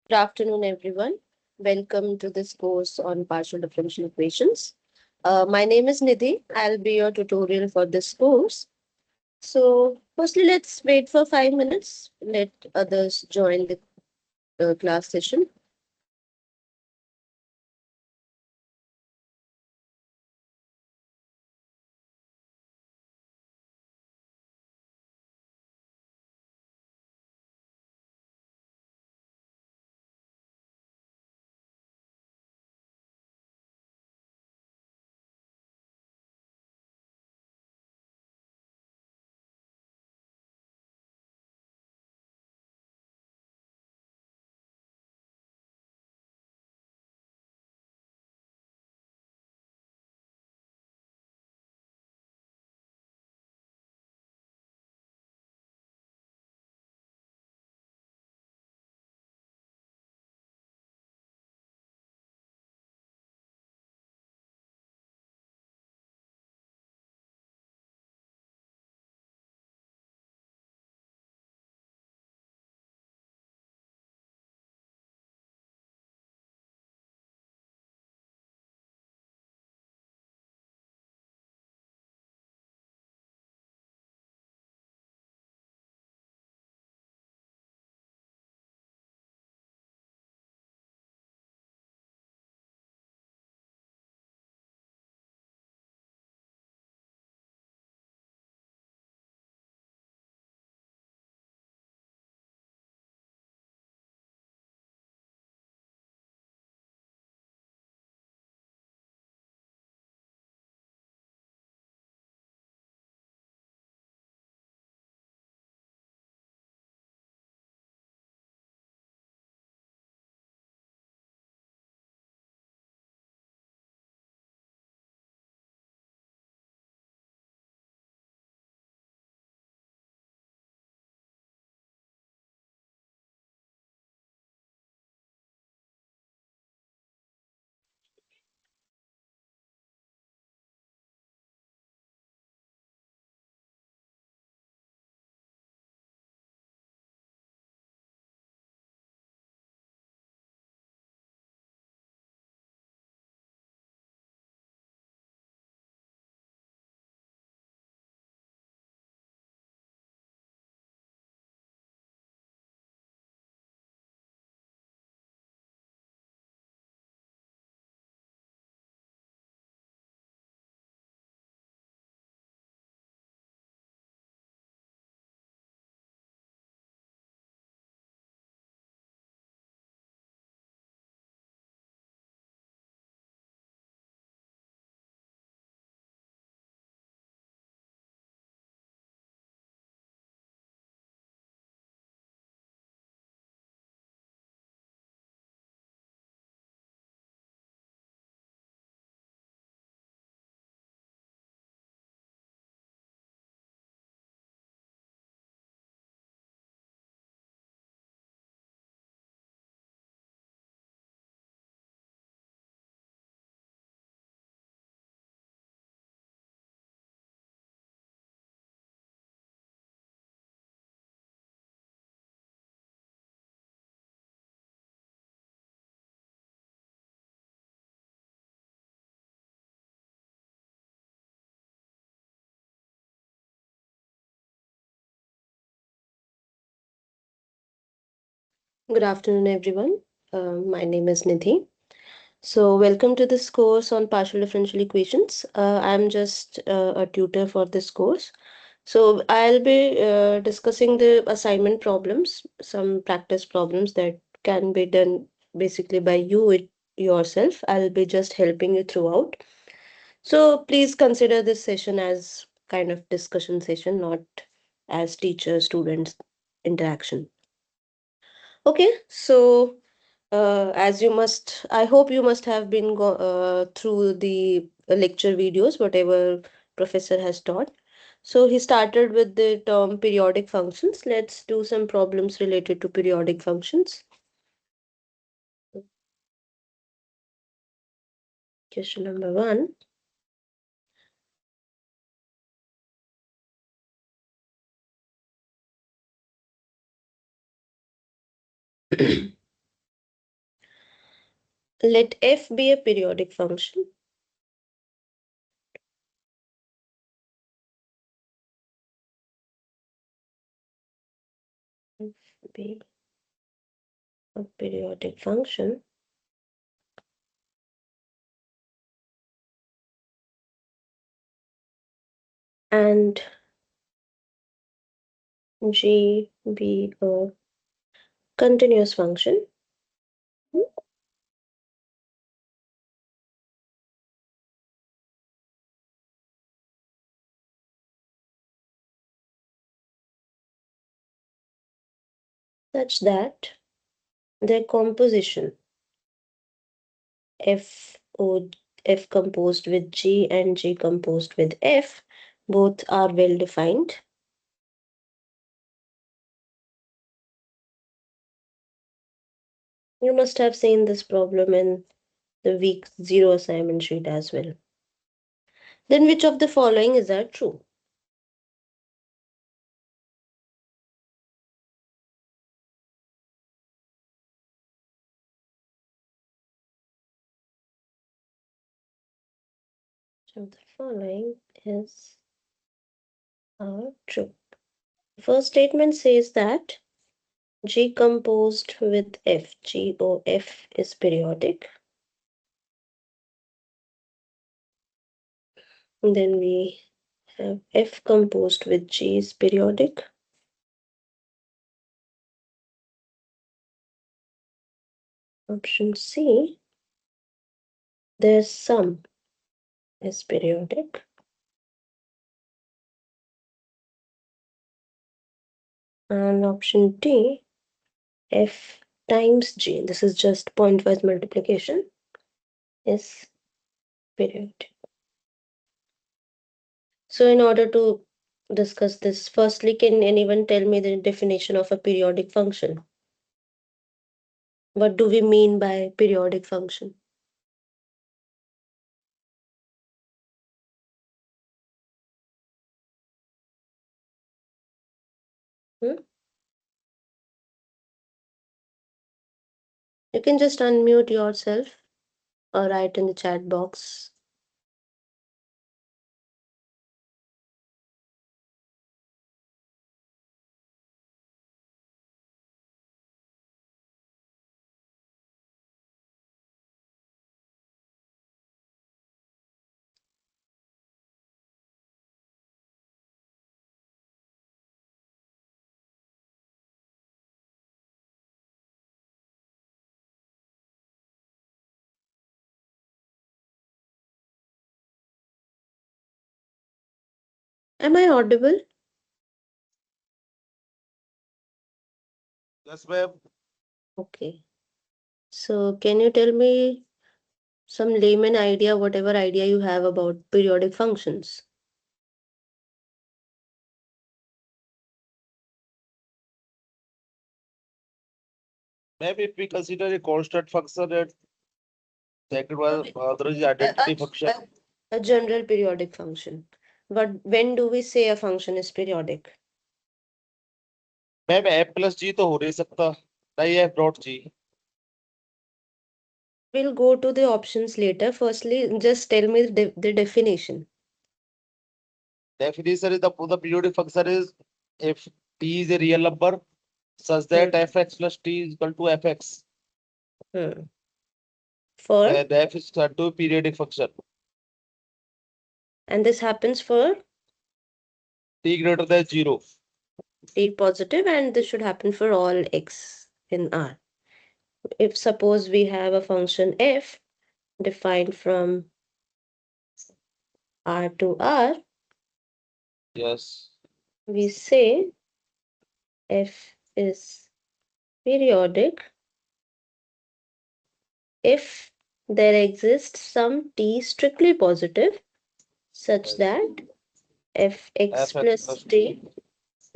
Good afternoon, everyone. Welcome to this course on partial differential equations. My name is Nidhi. I'll be your tutorial for this course. So, firstly, let's wait for 5 minutes. Let others join the class session. Good afternoon, everyone. My name is Nidhi. So, welcome to this course on partial differential equations. I'm just a tutor for this course. So, I'll be discussing the assignment problems, some practice problems that can be done basically by you yourself. I'll be just helping you throughout. So, please consider this session as kind of discussion session, not as teacher student interaction. Okay, so as you must, I hope you must have been through the lecture videos, whatever professor has taught. So he started with the term periodic functions. Let's do some problems related to periodic functions. Question number one. Let f be a periodic function be a periodic function and g be a continuous function, such that their composition f o f composed with g and g composed with f both are well defined. You must have seen this problem in the week 0 assignment sheet as well. Then which of the following is that true? Which of the following is true? First statement says that G composed with F, GOF is periodic. And then we have F composed with G is periodic. Option C, their sum is periodic. And option D, F times G, this is just pointwise multiplication, is periodic. So in order to discuss this, firstly, can anyone tell me the definition of a periodic function? What do we mean by periodic function? Hmm? You can just unmute yourself or write in the chat box. Am I audible? Yes, ma'am. Okay. So can you tell me some layman idea, whatever idea you have about periodic functions? Ma'am, if we consider a constant function and second No, one, there is identity function. a general periodic function. But when do we say a function is periodic? Ma'am F plus G तो हो नहीं सकता नहीं F dot G We'll go to the options later. Firstly, just tell me the definition. definition is the periodic function is if t is a real number such Hmm. that fx plus t is equal to fx Hmm. For, and f is equal to periodic function and this happens for t greater than 0. t positive, and this should happen for all x in R. If suppose we have a function f defined from R to R, Yes. we say f is periodic if there exists some t strictly positive such Yes. that fx fx plus plus t t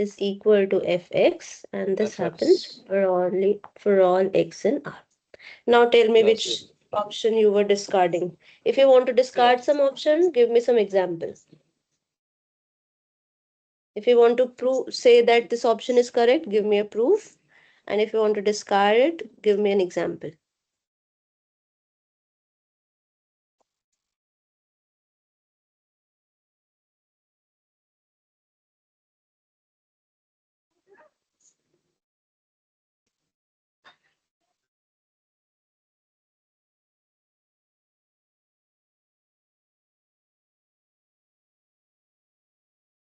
is equal to fx, and this happens fx. for all x in R. Now tell me Yes. which option you were discarding. If you want to Yeah. discard some option, give me some example. If you want to prove, say that this option is correct, give me a proof. And if you want to discard it, give me an example.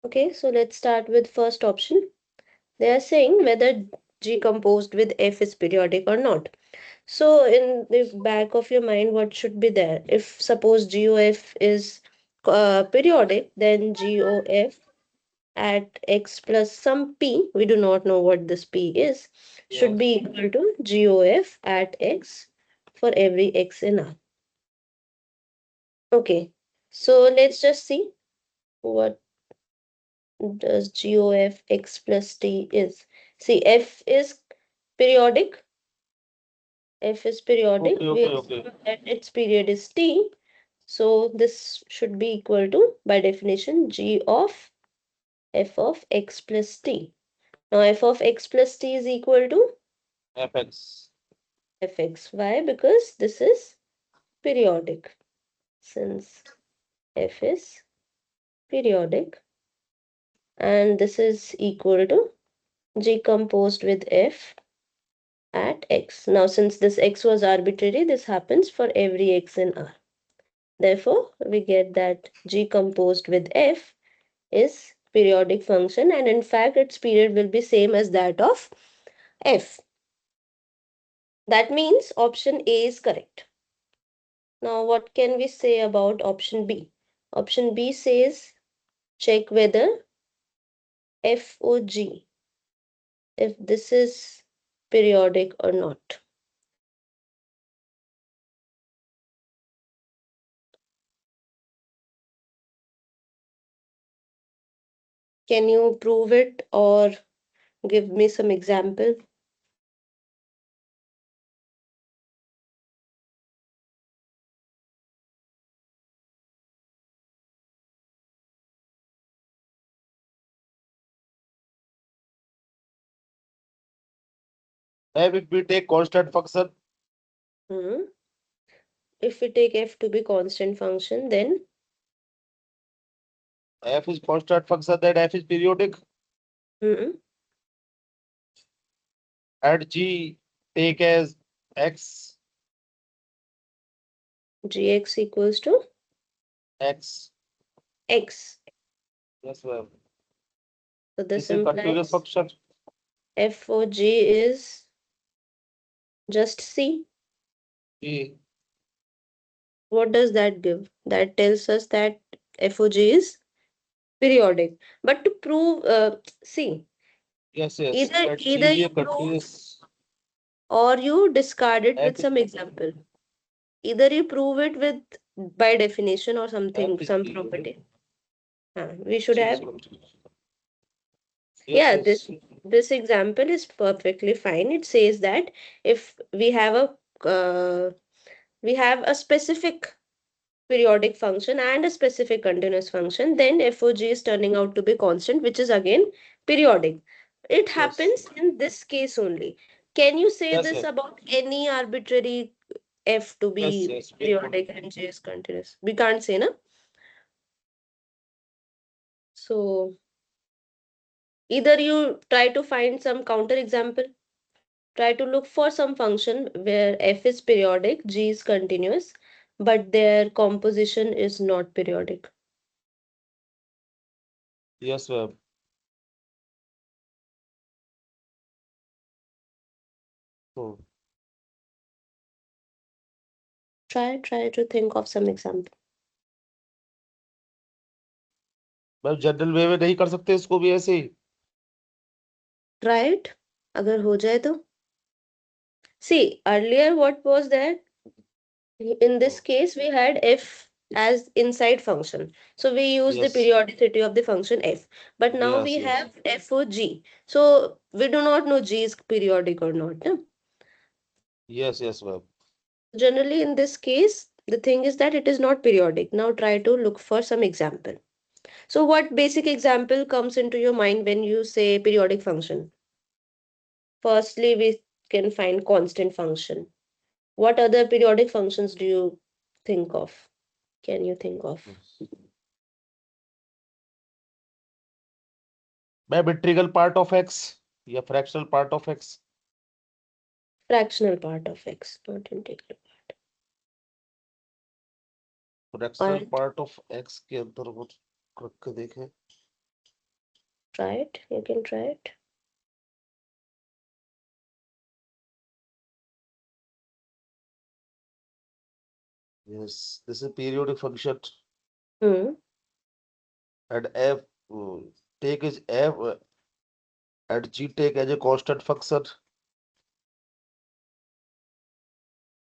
Okay, so let's start with first option. They are saying whether G composed with F is periodic or not. So in the back of your mind, what should be there? If suppose GOF is periodic, then GOF at x plus some p, we do not know what this p is, should be Yes. equal to GOF at x for every x in R. Okay, so let's just see what does GOF x plus t is. See, F is periodic. F is periodic. Okay, We okay, okay. assume that its period is t. So this should be equal to, by definition, g of f of x plus t. Now f of x plus t is equal to FX. fx. Why? Because this is periodic. Since f is periodic and this is equal to g composed with f at x. Now since this x was arbitrary, this happens for every x in R. Therefore, we get that g composed with f is periodic function, and in fact its period will be same as that of f. That means option A is correct. Now what can we say about option B? Option B says check whether FOG, if this is periodic or not. Can you prove it or give me some example? Maybe if we take constant function, Hmm. If we take f to be constant function, then F is constant function, then F is periodic. hmm, And G take as X, gx equals to X. x. Yes, ma'am. So this This is continuous implies function. FOG is just C. G. What does that give? That tells us that FOG is periodic. But to prove, see, Yes, yes. either And G either is you a prove continuous. or you discard it with F is, some example. Either you prove it with by definition or F something, is some periodic. property. We should G is have. continuous. Yes, Yeah, yes. this example is perfectly fine. It says that if we have a specific periodic function and a specific continuous function, then FOG is turning out to be constant, which is again periodic. It Yes. happens in this case only. Can you say Yes, this yes. about any arbitrary F to Yes, be yes. We could. periodic and J is continuous? We can't say, na? So either you try to find some counter example, try to look for some function where F is periodic, G is continuous, but their composition is not periodic. Yes, ma'am. Hmm. Try to think of some example. Ma'am general वे में नहीं कर सकते इसको भी ऐसे ही. Try it. अगर हो जाए तो. See, earlier what was that? In Hmm. this case, we had f as inside function. So we use the Yes. periodicity of the function f. But now we Yes, yes. have f for g. So we do not know g is periodic or not. No? Yes, yes, ma'am. Generally, in this case, the thing is that it is not periodic. Now try to look for some example. So what basic example comes into your mind when you say periodic function? Firstly, we can find constant function. What other periodic functions do you think of? Can you think of? Ma'am integral part of x या fractional part of x. Fractional part of x, not integral. Fractional And part of x के अंदर वो रख के देखें. Try it. You can try it. Yes, this is periodic function. Hmm. And f take is f and g take as a constant function.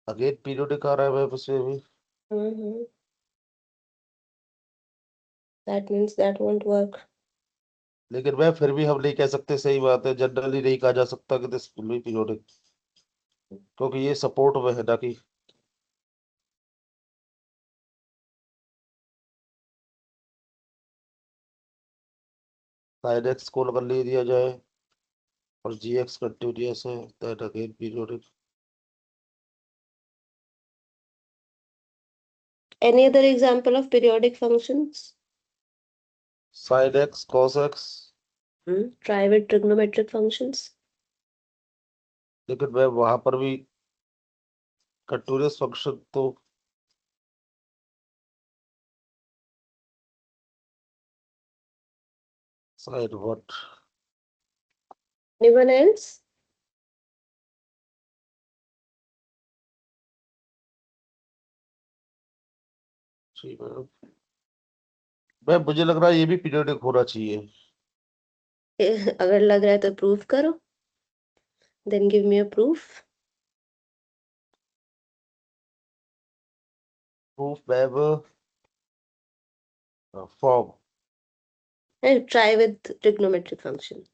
Again periodic आ रहा है ma'am इसमें भी. Mm-hmm. That means that won't work. लेकिन मैं फिर भी हम नहीं कह सकते, सही बात है, जनरली नहीं कहा जा सकता कि दिस विल बी पीरियोडिक, क्योंकि ये सपोर्ट में है ना कि साइन एक्स को अगर ले दिया जाए और जी एक्स कंटिन्यूअस है, that again periodic. Any other example of periodic functions? Sine X cos X. Try with trigonometric functions. लेकिन मैं वहां पर भी कंटिन्यूअस फंक्शन तो साइन व्हाट. Anyone else? जी मैम, मुझे लग रहा है ये भी पीरियोडिक होना चाहिए. अगर लग रहा है तो प्रूफ करो. Then give me a proof. Proof ma'am, form. Try with trigonometric function.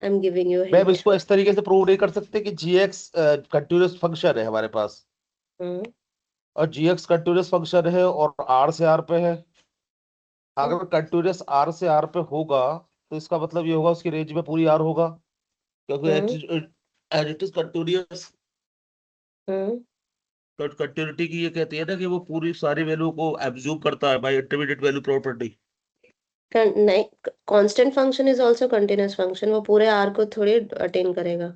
I'm giving you a ma'am hint. इसको इस तरीके से प्रूव नहीं कर सकते कि जी एक्स कंटिन्यूअस फंक्शन है हमारे पास, Hmm. और जी एक्स कंटिन्यूअस फंक्शन है और आर से आर पे है. Hmm. अगर कंटिन्यूअस आर से आर पे होगा तो इसका मतलब ये होगा उसकी रेंज में पूरी आर होगा, क्योंकि Hmm. As it is continuous. Hmm. Continuity की ये कहती है ना कि वो पूरी सारी वैल्यू को एब्जॉर्ब करता है बाय इंटरमीडिएट वैल्यू प्रॉपर्टी. नहीं, constant function is also continuous function. वो पूरे आर को थोड़ी अटेन करेगा.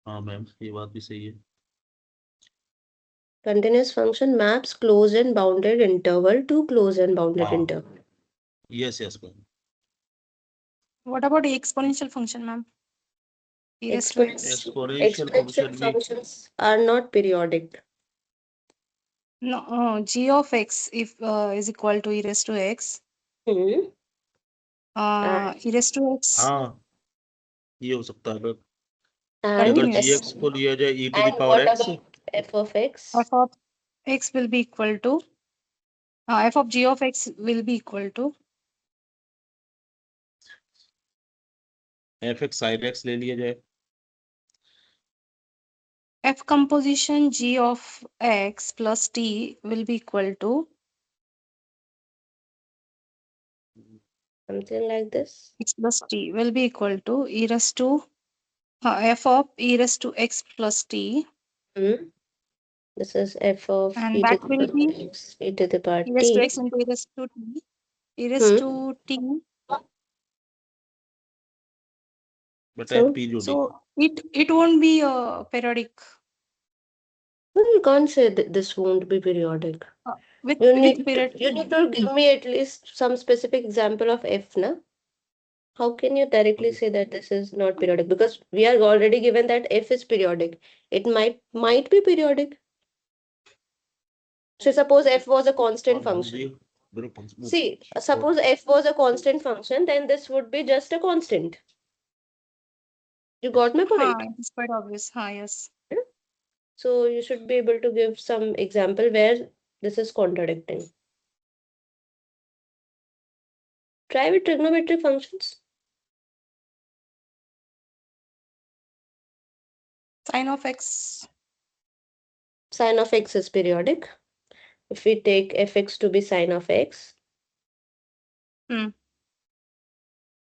हाँ मैम, ये बात भी सही है. Continuous function maps closed and bounded interval to closed and bounded हाँ, interval. Yes yes ma'am. What about exponential function, ma'am? E raised to x. Exponential Exponential function भी. functions are not periodic. No, g of x if is equal to e raised to x. Hmm. E raised to x हाँ, ये हो सकता है ma'am कि And अगर जी continuous. X को लिया जाए e to the and power what x. about f of x? F of x will be equal to f of g of x will be equal to F x sine x ले लिया जाए. f composition g of x plus t will be equal to Something like this. x plus t will be equal to e raised to f of e raised to x plus t, Hmm. This is f of and e to that the will power be x e to the power e raised to t. x into e raised to t. E raised Hmm. to t. But F So, periodic. So it won't be periodic. well, you can't say that this won't be periodic. With period. You need to give me at least some specific example of f, na? How can you directly say that this is not periodic? Because we are already given that f is periodic. It might be periodic. So suppose f was a constant और बोल function. दिए मेरे पास वो. See, suppose f was a constant function, then this would be just a constant. You got my point? It's quite obvious. Yes. Yeah? So you should be able to give some example where this is contradicting. Try with trigonometric functions. Sine of x. Sine of x is periodic. If we take fx to be sine of x Hmm.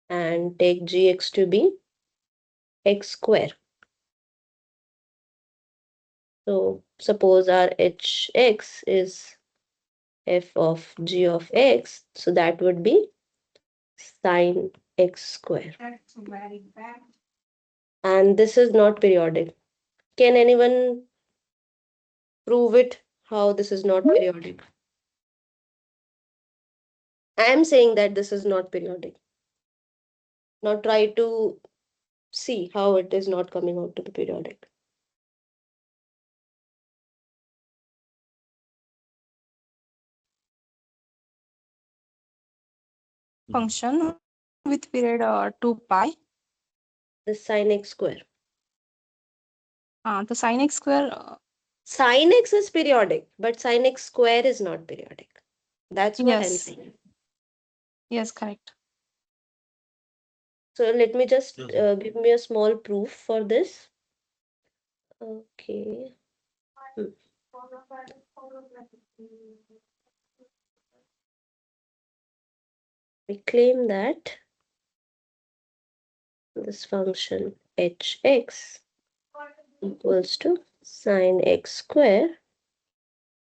and take gx to be x square. So suppose our hx is f of g of x, so that would be sine x square. That's very bad. And this is not periodic. Can anyone prove it how this is not periodic? I am saying that this is not periodic. Now try to see how it is not coming out to be periodic. Function with period 2 pi. The sin x square. The sin x square. Sin x is periodic, but sin x square is not periodic. That's what I'm Yes. saying. Yes, correct. So let me just Yes. give me a small proof for this. Okay. Hmm. We claim that this function hx equals to sin x square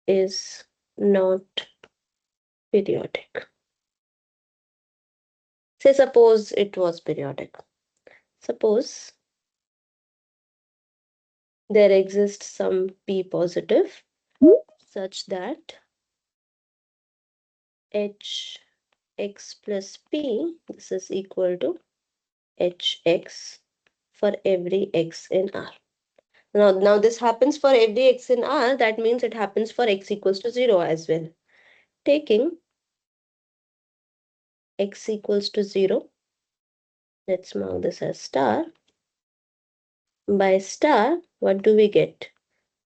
is not periodic. Say suppose it was periodic. Suppose there exists some p positive such that hx plus p, this is equal to hx for every x in R. Now this happens for every x in R, that means it happens for x equals to 0 as well. Taking x equals to 0, let's mark this as star. By star, what do we get?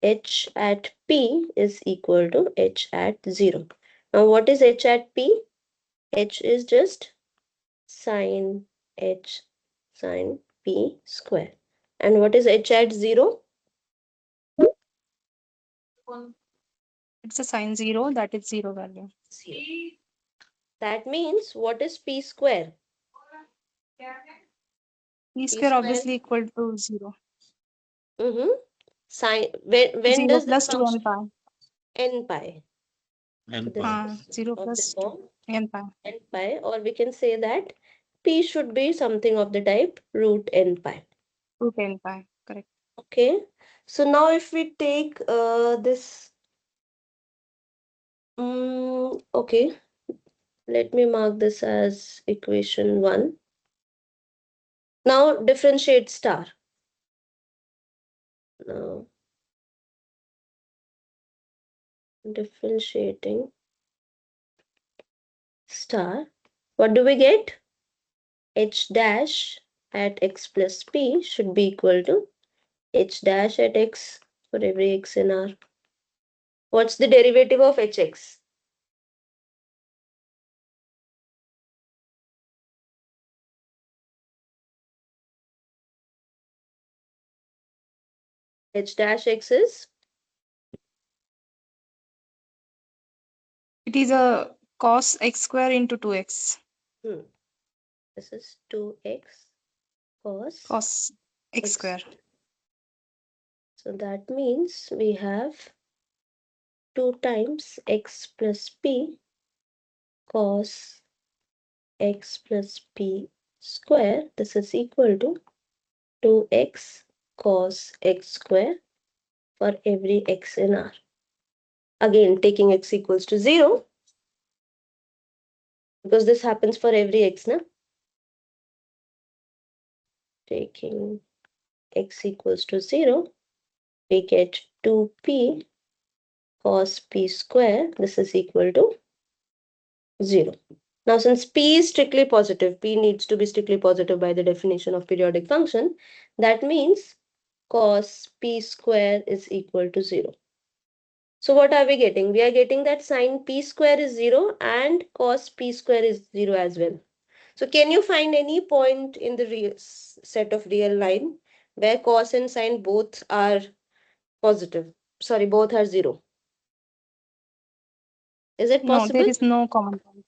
H at P is equal to H at 0. Now what is H at P? H is just sine H sine P square. And what is H at 0? It's a sin 0, that is 0 value. 0. That means what is P square? P P square square. obviously equal to 0. Mm-hmm. Sine, when 0 does this plus 2n function pi. n pi? So N this pi. 0 of the plus 2 form n pi. n pi, or we can say that p should be something of the type root n pi. Root n pi. Correct. Okay. So now if we take this, okay, let me mark this as equation 1. Now differentiate star. Now differentiating star. What do we get? H dash at x plus p should be equal to h dash at x for every x in R. What's the derivative of hx? H dash x is It is a cos x square into 2x. hmm, this is 2x cos Cos x x. square. So that means we have 2 times x plus p cos x plus p square. This is equal to 2x cos x square for every x in R. Again, taking x equals to 0, because this happens for every x now. Taking x equals to 0, we get 2p cos p square. This is equal to 0. Now, since p is strictly positive, p needs to be strictly positive by the definition of periodic function. That means cos p square is equal to 0. So what are we getting? We are getting that sine p square is 0 and cos p square is 0 as well. So can you find any point in the real set of real line where cos and sine both are positive? Sorry, both are 0. Is it No, there possible? is no common point.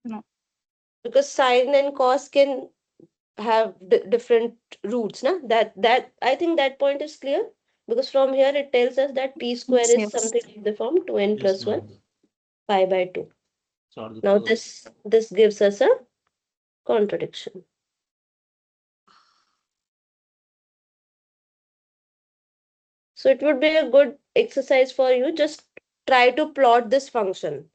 No. Because sine and cos can have different roots, na? That I think that point is clear, because from here it tells us that p square Yes, is yes. something of the form 2n Yes, plus 1 ma'am. pi by 2. Charge Now the this gives us a contradiction. So it would be a good exercise for you. Just try to plot this function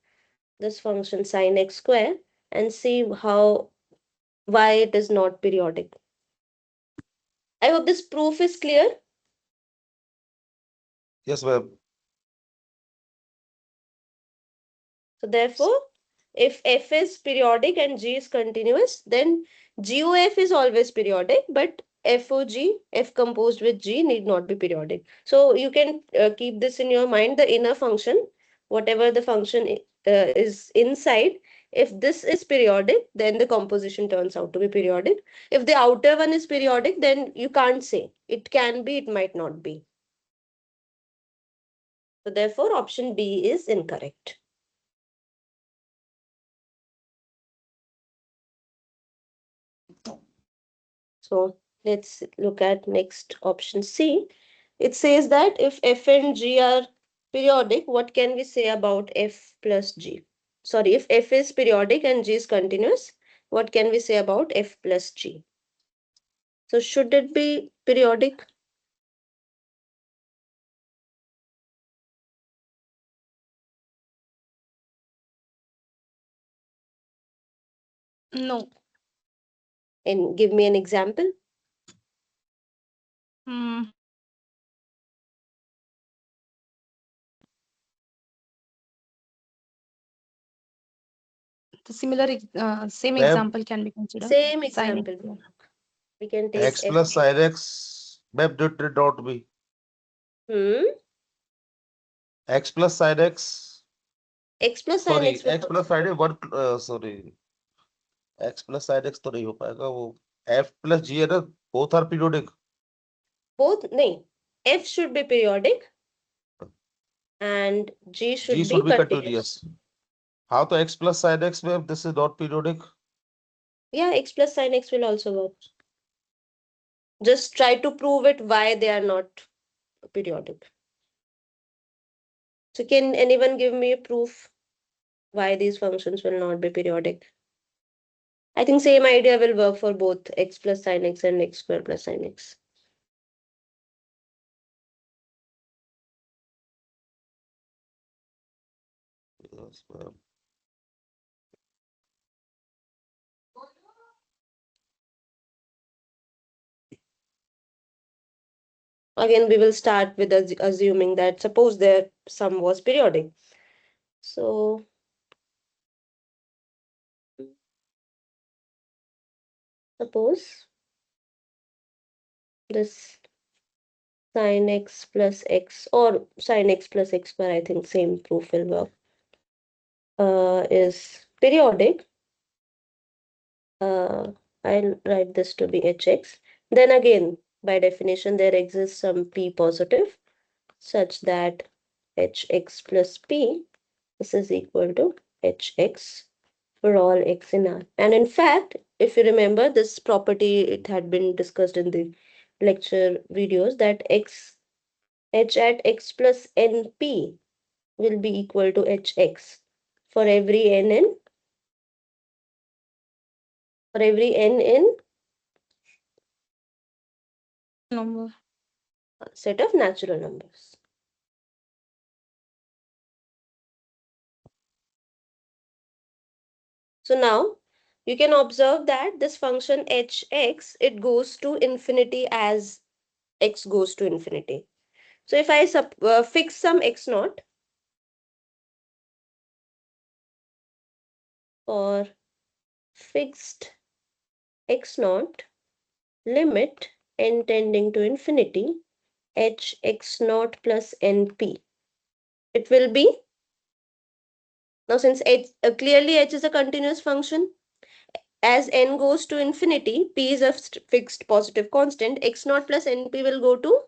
sin x square. and see why it is not periodic. I hope this proof is clear. Yes, ma'am. So therefore, if F is periodic and G is continuous, then GOF is always periodic, but FOG, F composed with G, need not be periodic. So you can keep this in your mind, the inner function, whatever the function is inside, if this is periodic, then the composition turns out to be periodic. If the outer one is periodic, then you can't say. It can be, it might not be. So therefore, option B is incorrect. So let's look at next option C. It says that if F and G are periodic, what can we say about F plus G? Sorry, if F is periodic and G is continuous, what can we say about F plus G? So should it be periodic? No. And give me an example. Hmm. The similar, same Ma'am, example can be considered. Same Sin X. example. Yeah. We can take X F. plus sin X, ma'am, did not be. Hmm. X plus sin X, X plus sin sorry, X will X plus sin X, one, sorry, X plus sin X तो नहीं हो पाएगा वो. F plus G है ना, both are periodic. both. No. F should be periodic and G G should be should be continuous. continuous. हाँ तो X plus sin X में this is not periodic. Yeah, X plus sin X will also work. Just try to prove it why they are not periodic. So can anyone give me a proof why these functions will not be periodic? I think same idea will work for both x plus sin x and x square plus sin x. Yes, ma'am. Again, we will start with assuming that suppose their sum was periodic. So suppose this sin x plus x or sin x plus x square, I think same proof will work, is periodic. I'll write this to be hx. Then again, by definition, there exists some p positive such that hx plus p, this is equal to hx for all x in R. And in fact, if you remember this property, it had been discussed in the lecture videos that h at x plus np will be equal to hx for every n in Number. a set of natural numbers. So now you can observe that this function hx, it goes to infinity as x goes to infinity. So if I fix some x naught for fixed x naught limit n tending to infinity h x naught plus np, it will be, now since h, clearly h is a continuous function, as n goes to infinity, p is a fixed positive constant, x naught plus np will go to,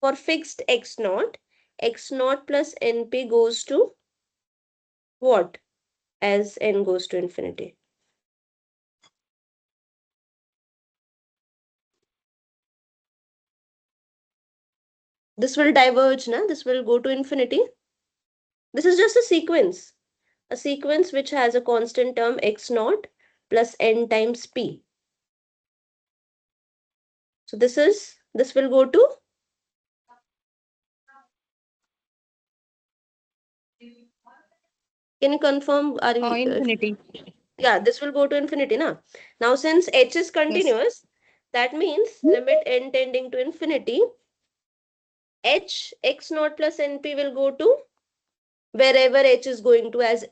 for fixed x naught plus np goes to what as n goes to infinity? This will diverge, na? This will go to infinity. This is just a sequence which has a constant term x naught plus n times p. So this will go to Can you confirm? Are you? Infinity. Yeah, this will go to infinity now. Now, since h is Yes. continuous, that means limit n tending to infinity, h x naught plus np will go to wherever h is going to as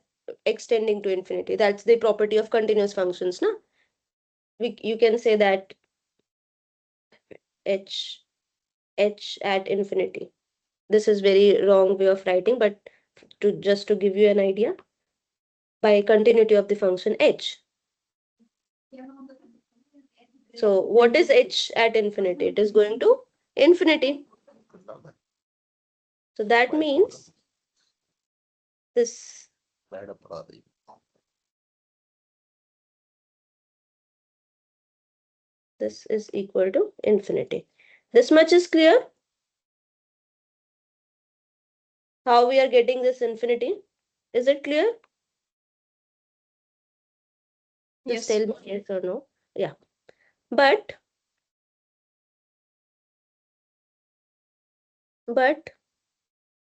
extending to infinity. That's the property of continuous functions. Na? You can say that h at infinity. This is very wrong way of writing, but to just to give you an idea, by continuity of the function h. So what is h at infinity? It is going to infinity. So that means this this is equal to infinity. This much is clear. How we are getting this infinity? Is it clear? Just Yes. tell me yes or no. Yeah. But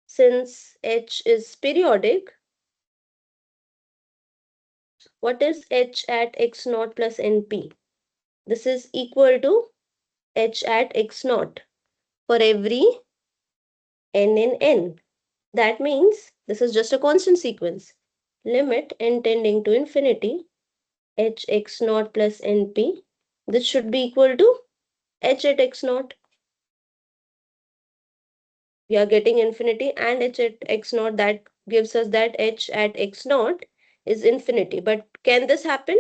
since h is periodic, what is h at x naught plus np? This is equal to h at x naught for every n in n. That means this is just a constant sequence. Limit n tending to infinity, h x naught plus np. This should be equal to h at x naught. We are getting infinity and h at x naught. That gives us that h at x naught is infinity. But can this happen?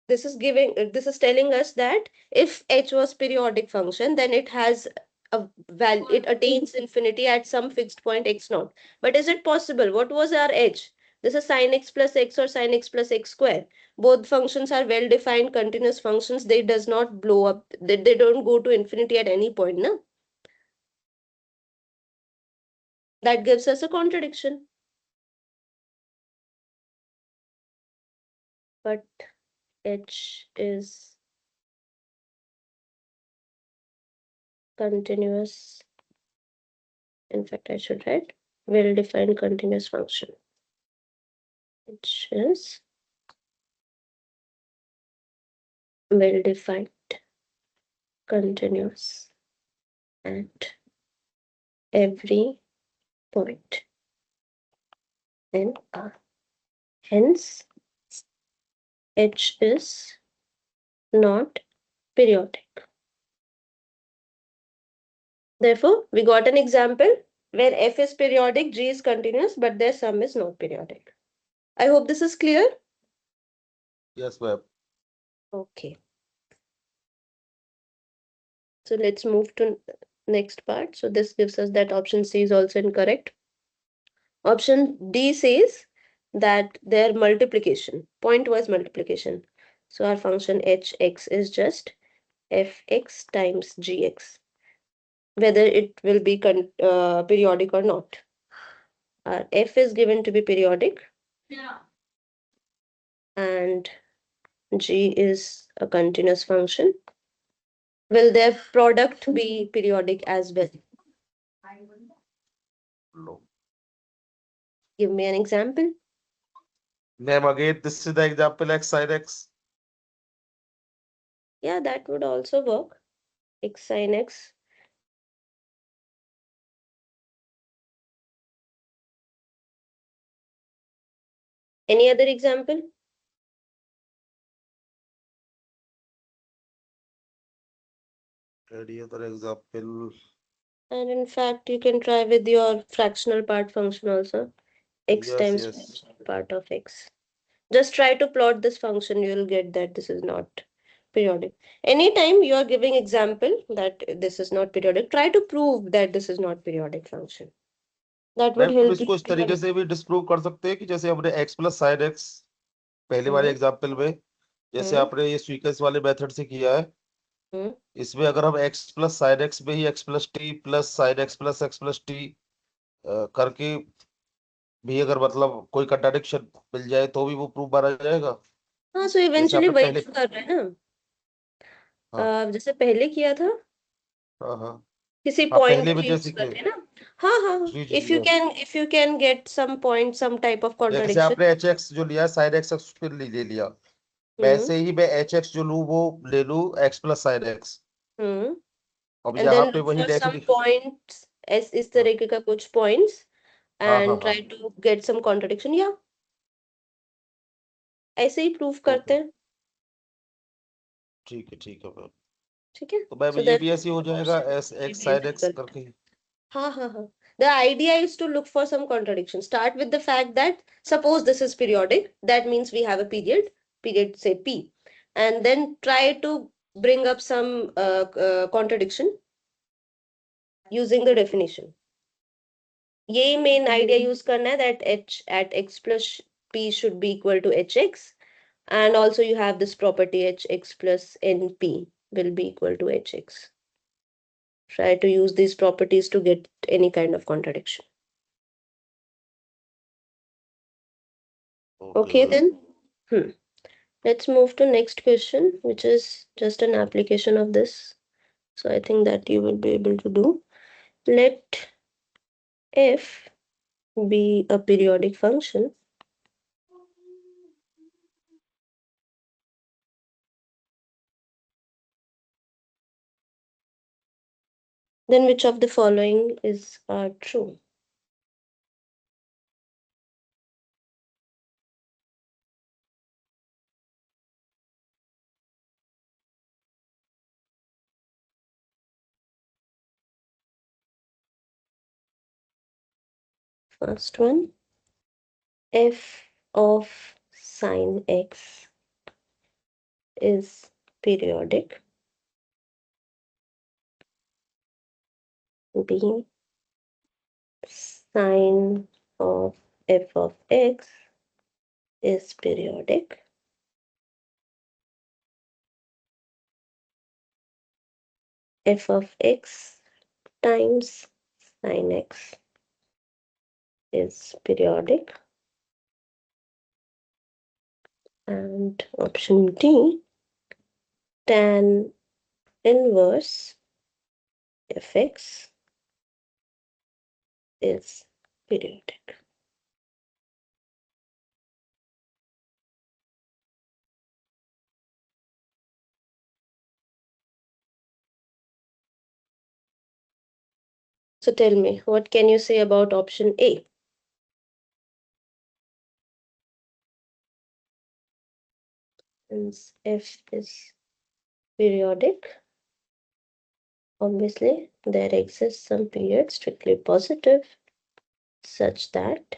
This is telling us that if h was periodic function, then it has a value, it attains infinity at some fixed point x naught. But is it possible? What was our h? This is sine x plus x or sine x plus x square. Both functions are well defined continuous functions. They does not blow up. They don't go to infinity at any point. No? That gives us a contradiction. But h is continuous. In fact, I should write well defined continuous function. H is well defined continuous at every point in R. Hence, H is not periodic. Therefore, we got an example where F is periodic, G is continuous, but their sum is not periodic. I hope this is clear. Yes, ma'am. Okay. So let's move to next part. So this gives us that option C is also incorrect. Option D says that their multiplication, pointwise multiplication. So our function hx is just fx times gx, whether it will be periodic or not. Our f is given to be periodic and g is a continuous function. Will their product be periodic as well? No. Give me an example. Ma'am, again, this is the example x sine x. Yeah, that would also work. X sin x. Any other example? Any other example? And in fact, you can try with your fractional part function also. X Yes, times yes. fractional part of x. Just try to plot this function. You will get that this is not periodic. Anytime you are giving example that this is not periodic, try to prove that this is not periodic function. That would ma'am help you इसको इस तरीके clear. से भी disprove कर सकते हैं कि जैसे हमने x प्लस साइन x पहले वाले Hmm, एग्जांपल में जैसे hmm, आपने ये सीक्वेंस वाले मेथड से किया है, hmm. इसमें अगर हम x प्लस साइन x में ही x plus T plus sign x plus T करके भी अगर मतलब कोई कंट्राडिक्शन मिल जाए तो भी वो प्रूफ माना जाएगा, हाँ, सो जैसे इवेंचुअली आपने वही पहले। तो कर रहे हैं ना। हाँ, जैसे पहले किया था हाँ हाँ किसी हाँ, पॉइंट पहले को में यूज जैसे कि करके ना। हाँ हाँ हाँ, जी जी if you yes, can, if you can get some point, some type of जैसे कॉन्ट्रडिक्शन। आपने एच एक्स जो लिया साइन एक्स एक्स फिर ले लिया, हम्म वैसे ही मैं एच एक्स जो लूँ वो ले लूँ एक्स प्लस साइन एक्स। हम्म अब एंड देन यहाँ पे लुक वही फॉर सम डेफिनेशन। पॉइंट्स, इस हाँ तरीके का कुछ पॉइंट्स, हाँ हाँ एंड हाँ, try to get some contradiction, या ऐसे ही प्रूव करते ओके, हैं। ठीक है मैम। ठीक है, तो मैम सो ये देयर भी इज ऐसे ही हो जाएगा ऑप्शन एस ए एक्स भी इज साइन एक्स इनकरेक्ट। करके। हाँ हाँ हाँ, the idea is to look for some contradiction. Start with the fact that suppose this is periodic, that means we have a period say p, and then try to bring up some contradiction using the definition. यही main idea use करना है, that h at x plus p should be equal to hx, and also you have this property hx plus np will be equal to hx. Try to use these properties to get any kind of contradiction. Okay Okay ma'am. then. Hmm. Let's move to next question, which is just an application of this. So I think that you will be able to do. Let f be a periodic function, then which of the following is true? First one, f of sine x is periodic. B, sine of f of x is periodic. F of x times sine x is periodic. And option D, tan inverse fx is periodic. So tell me, what can you say about option A? Since f is periodic, obviously there exists some period strictly positive such that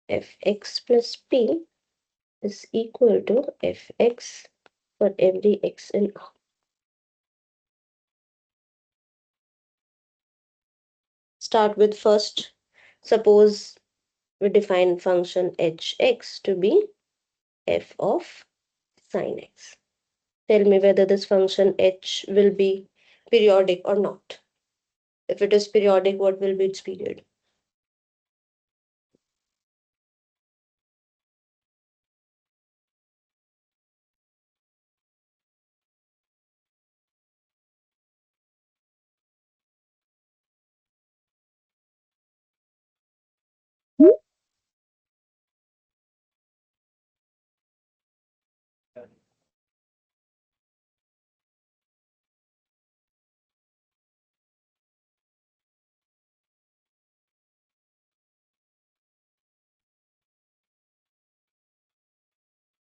fx plus p is equal to fx for every x in R. Start with first. Suppose we define function hx to be f of sine x. Tell me whether this function h will be periodic or not. If it is periodic, what will be its period?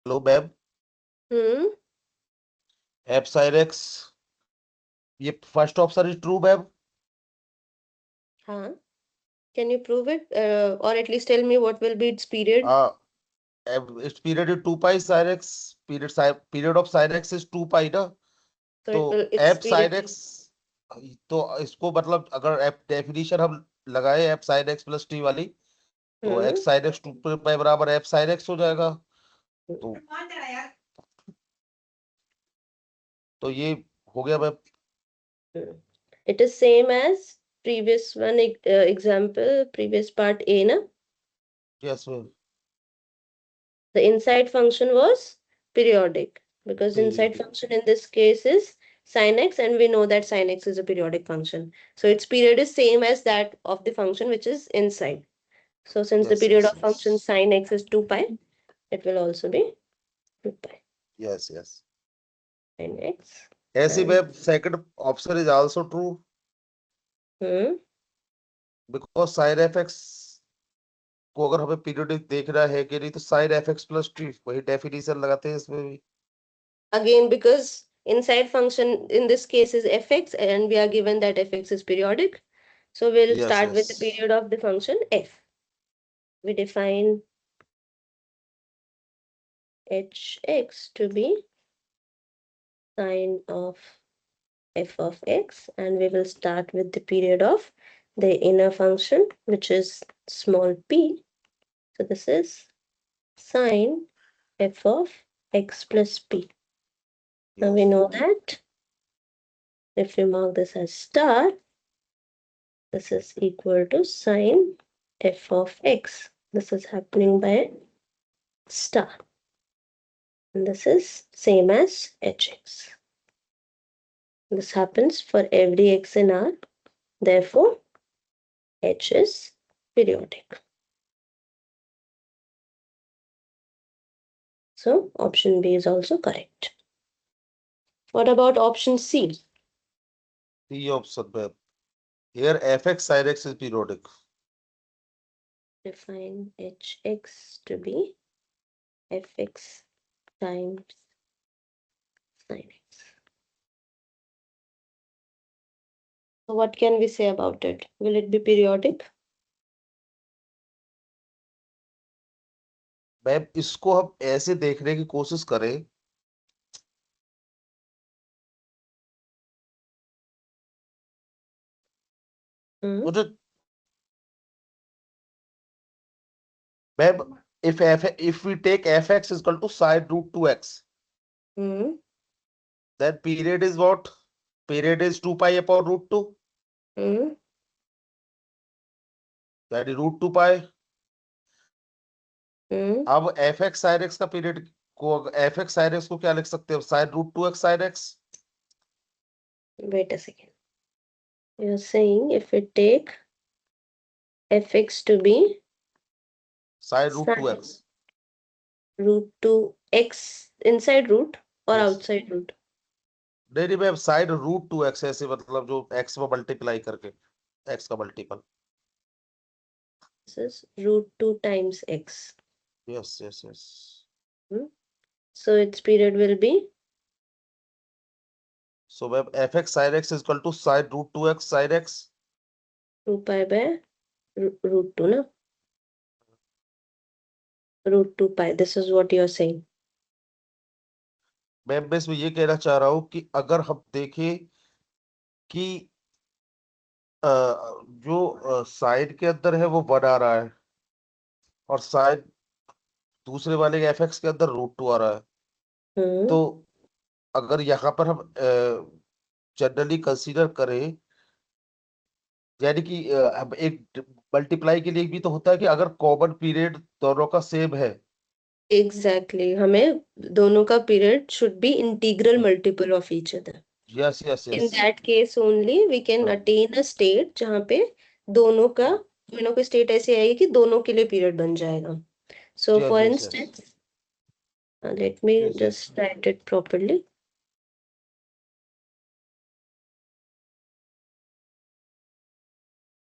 Hello ma'am, Hmm. F sine x, ये first option is true ma'am. Huh? Can you prove it? Or at least tell me what will be its period? It's period is 2 pi sine x, period of sine x is 2 पाई ना। So तो it will its F period. Sine x, तो इसको मतलब अगर F definition हम लगाए F sine x plus T वाली, तो Hmm. एक्स साइन एक्स 2 पाई बराबर एफ साइन एक्स हो जाएगा। तो तो ये हो गया ma'am. Hmm. It is same as previous one example, previous part A, na? Yes ma'am, The inside function was periodic because inside period function in this case is sin x, and we know that sin x is a periodic function. So its period is same as that of the function which is inside. So since the Yes, period yes, of function yes. sin x is 2 pi, it will also be 2 pi Yes, yes. sin x. ऐसी And web second option is also true hmm, because sine F X को अगर हमें periodic देखना है कि नहीं तो sine F X plus T वही डेफिनेशन लगाते हैं इसमें भी. again, because inside function in this case is fx, and we are given that fx is periodic. So we'll Yes, start with the yes. period of the function f. We define hx to be sine of f of x, and we will start with the period of the inner function, which is small p. So this is sine f of x plus p. Now we Yes. know that if we mark this as star, this is equal to sine f of x. This is happening by star. And this is same as hx. This happens for every x in R. Therefore, h is periodic. So option B is also correct. What about option C? C option पे here fx sin x is periodic. Define hx to be fx times sin x. So what can we say about it? Will it be periodic? Ma'am इसको हम ऐसे देखने की कोशिश करें Hmm. तो जो ma'am if we take fx is equal to sine root 2x Hmm. then period is what? Period is 2 pi upon root 2 Hmm. यानी root 2 pi. Hmm. अब fx sin x का पीरियड को fx sin x को क्या लिख सकते हैं sin root 2x sin x Wait a second. You're saying if we take fx to be sin root sine 2x. root 2x inside root or Yes. outside root? नहीं ma'am sin root 2x ऐसे मतलब जो x में multiply करके x का multiple. This is root 2 times x. Yes, yes, yes. Hmm. So its period will be So ma'am fx sin x is equal to sin root 2x sin x. 2 pi by root 2, no? Root 2 pi. This is what you're saying. मैं इसमें ये कहना चाह रहा हूँ कि अगर हम देखें कि जो साइन के अंदर है वो 1 आ रहा है और साइन दूसरे वाले एफ एक्स के अंदर रूट 2 आ रहा है Hmm. तो अगर यहाँ पर हम जनरली कंसीडर करें यानी कि अब एक मल्टीप्लाई के लिए भी तो होता है कि अगर कॉमन पीरियड दोनों का सेम है. Exactly. हमें दोनों का period should be integral multiple of each other. Yes yes In yes. that case only we can attain a state जहाँ पे दोनों का दोनों की state ऐसी आएगी कि दोनों के लिए period बन जाएगा. So yes for yes yes instance, let me yes yes. just write it properly.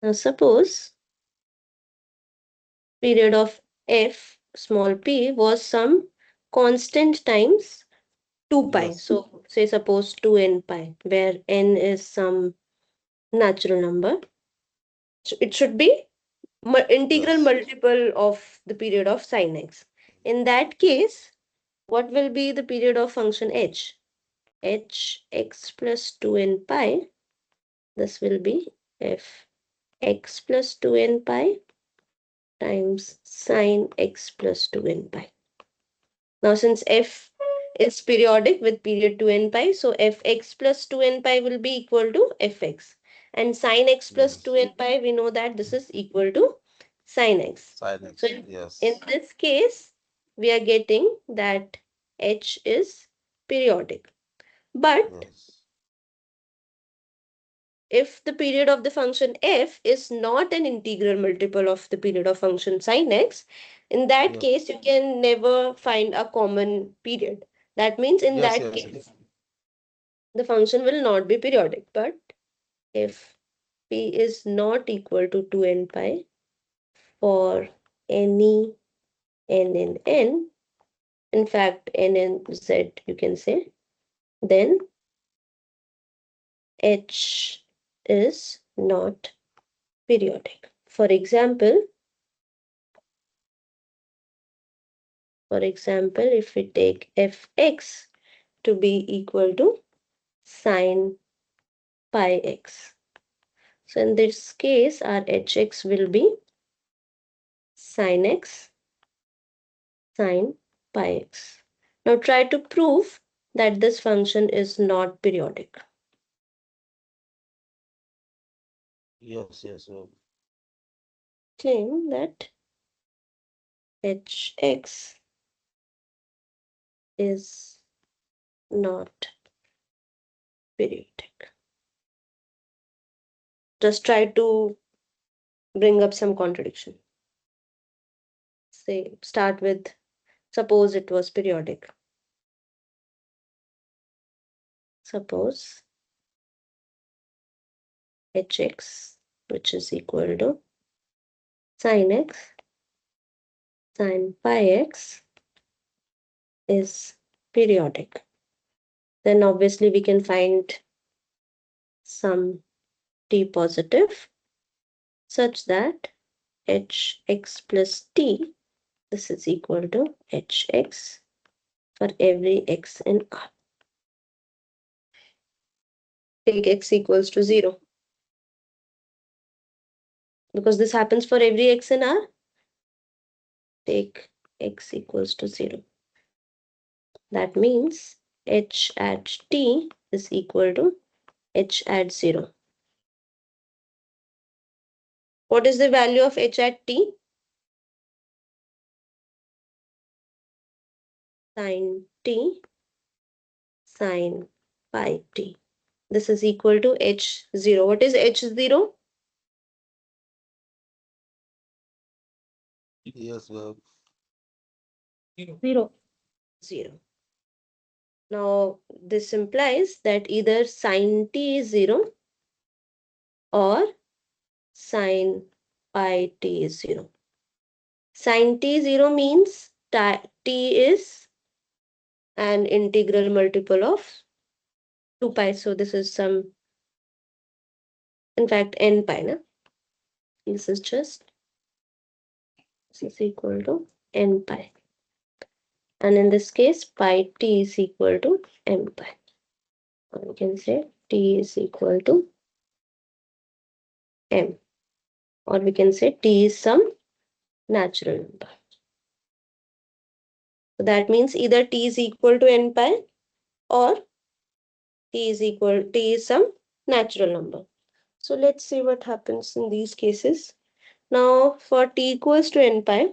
Now suppose period of f small p was some constant times 2 pi. Yes So say suppose 2n pi, where n is some natural number. So it should be integral yes multiple of the period of sin x. In that case, what will be the period of function h? H x plus 2n pi. This will be f x plus 2n pi times sine x plus 2n pi. Now, since f is periodic with period 2n pi, so fx plus 2n pi will be equal to fx. And sine x plus yes 2n pi, we know that this is equal to sine x. Sine So, X. Yes in this case, we are getting that h is periodic. But yes if the period of the function f is not an integral multiple of the period of function sin x, in that Yes. case you can never find a common period. That means in Yes. that Yes. case the function will not be periodic. But if p is not equal to 2n pi for any n in n, in fact n in z you can say, then h is not periodic. For example, if we take fx to be equal to sine pi x, so in this case our hx will be sine x sine pi x. Now try to prove that this function is not periodic. Yes. Yes. Claim that hx is not periodic. Just try to bring up some contradiction. Say, start with suppose it was periodic. Suppose hx, which is equal to sin x sin pi x, is periodic. Then obviously we can find some t positive such that hx plus t, this is equal to hx for every x in R. Take x equals to 0. Because this happens for every x in R, take x equals to 0. That means h at t is equal to h at 0. What is the value of h at t? Sin t sin pi t. This is equal to h0. What is h0? Yes. 0. 0. Now, this implies that either sin t is 0 or sin pi t is 0. Sin t 0 means t is an integral multiple of 2 pi. So, this is some, in fact, n pi. Na? This is this is equal to n pi. And in this case, pi t is equal to m pi. Or we can say t is equal to m. Or we can say t is some natural number. So that means either t is equal to n pi or t is some natural number. So let's see what happens in these cases. Now for t equals to n pi,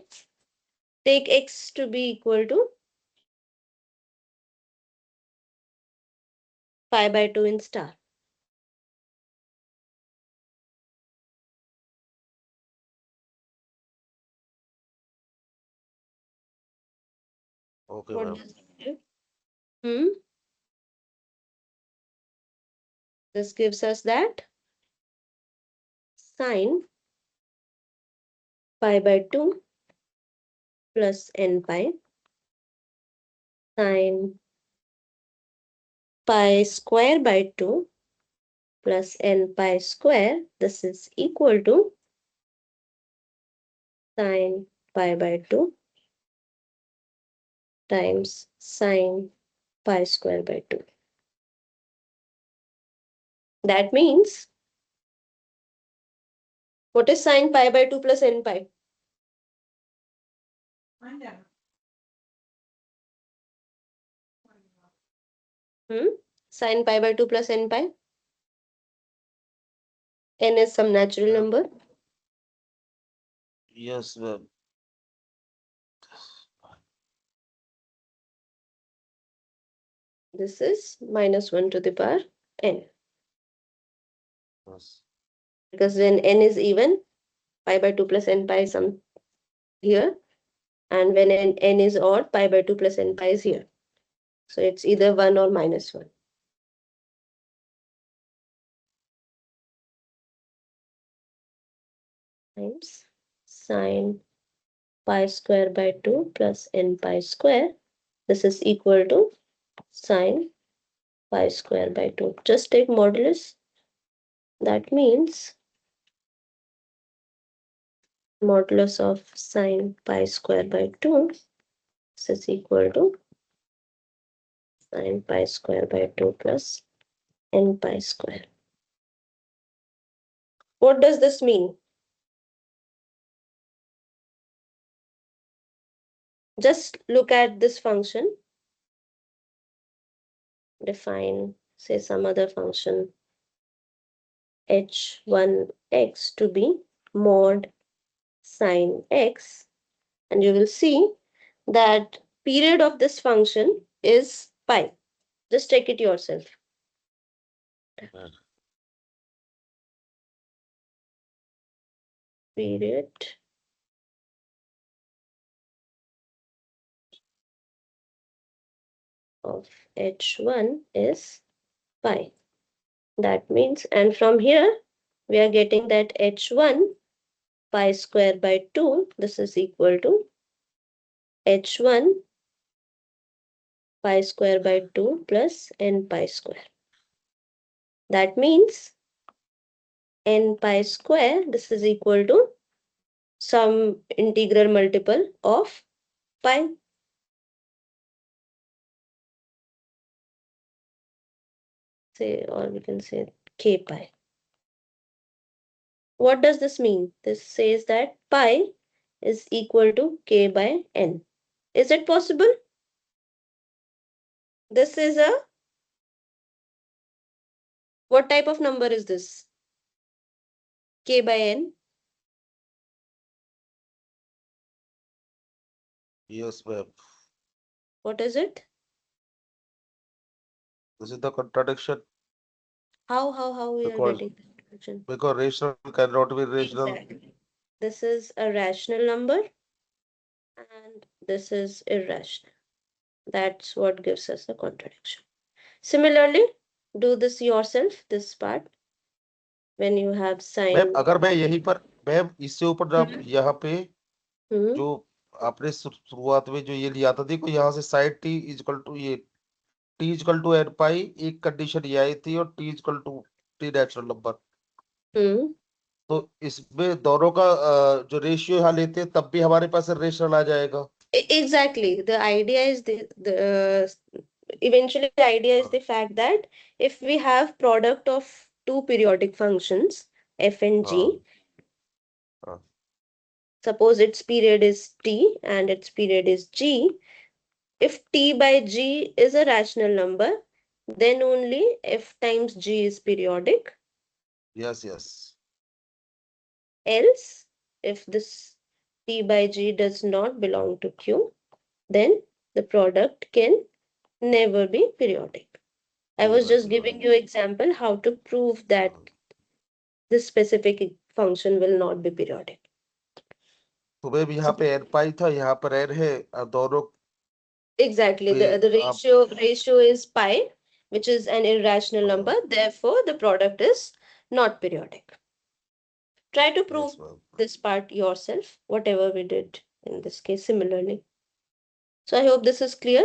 take x to be equal to pi by 2 in star. Okay, What ma'am. does it give? Hmm? This gives us that sine pi by 2 plus n pi sine pi square by 2 plus n pi square. This is equal to sine pi by 2 times sine pi square by 2. That means, what is sine pi by 2 plus n pi? Hmm? Sine pi by 2 plus n pi? N is some natural Ma'am. number. Yes, ma'am. This is minus 1 to the power n. yes. because when n is even, pi by 2 plus n pi is some here, and when n is odd, pi by 2 plus n pi is here. So it's either 1 or minus 1 times sine pi square by 2 plus n pi square. This is equal to sine pi square by 2. Just take modulus. That means modulus of sine pi square by 2. This is equal to sine pi square by 2 plus n pi square. What does this mean? Just look at this function. Define, say, some other function h1x to be mod sine x, and you will see that period of this function is pi. Just check it yourself. Yeah. Period of h1 is pi. That means, and from here we are getting that h1 pi square by 2, this is equal to h1 pi square by 2 plus n pi square. That means n pi square, this is equal to some integral multiple of pi. Say, or we can say k pi. What does this mean? This says that pi is equal to k by n. Is it possible? This is a, what type of number is this? K by n. Yes, ma'am. What is it? This is the contradiction How we are because getting this conclusion? rational cannot be rational. Exactly. This is a rational number and this is irrational. That's what gives us the contradiction. Similarly, do this yourself, this part, when you have ma'am sine. अगर मैं यहीं पर ma'am इससे ऊपर जब Hmm. यहाँ पे Hmm. जो आपने शुरुआत में जो ये लिया था देखो यहाँ से साइड टी इजकल टू ये T is equal to n pi एक कंडीशन ये आई थी और T is equal to T natural number Hmm. तो इसमें दोनों का जो रेशियो यहाँ लेते हैं तब भी हमारे पास रेशनल आ जाएगा Exactly. The idea is eventually the idea is हाँ the fact that if we have product of two periodic functions f and हाँ g, हाँ, suppose its period is t and its period is g, if t by g is a rational number, then only f times g is periodic. Yes yes Else, if this t by g does not belong to q, then the product can never be periodic. I was never just be giving you example how to prove that हाँ। this specific function will not be periodic. तो ma'am यहाँ पे N पाई था यहाँ पर N है और दोनों Exactly. पे The आप ratio is pi, which is an irrational number. हाँ Therefore, the product is not periodic. Try to prove yes ma'am this part yourself, whatever we did in this case similarly. So I hope this is clear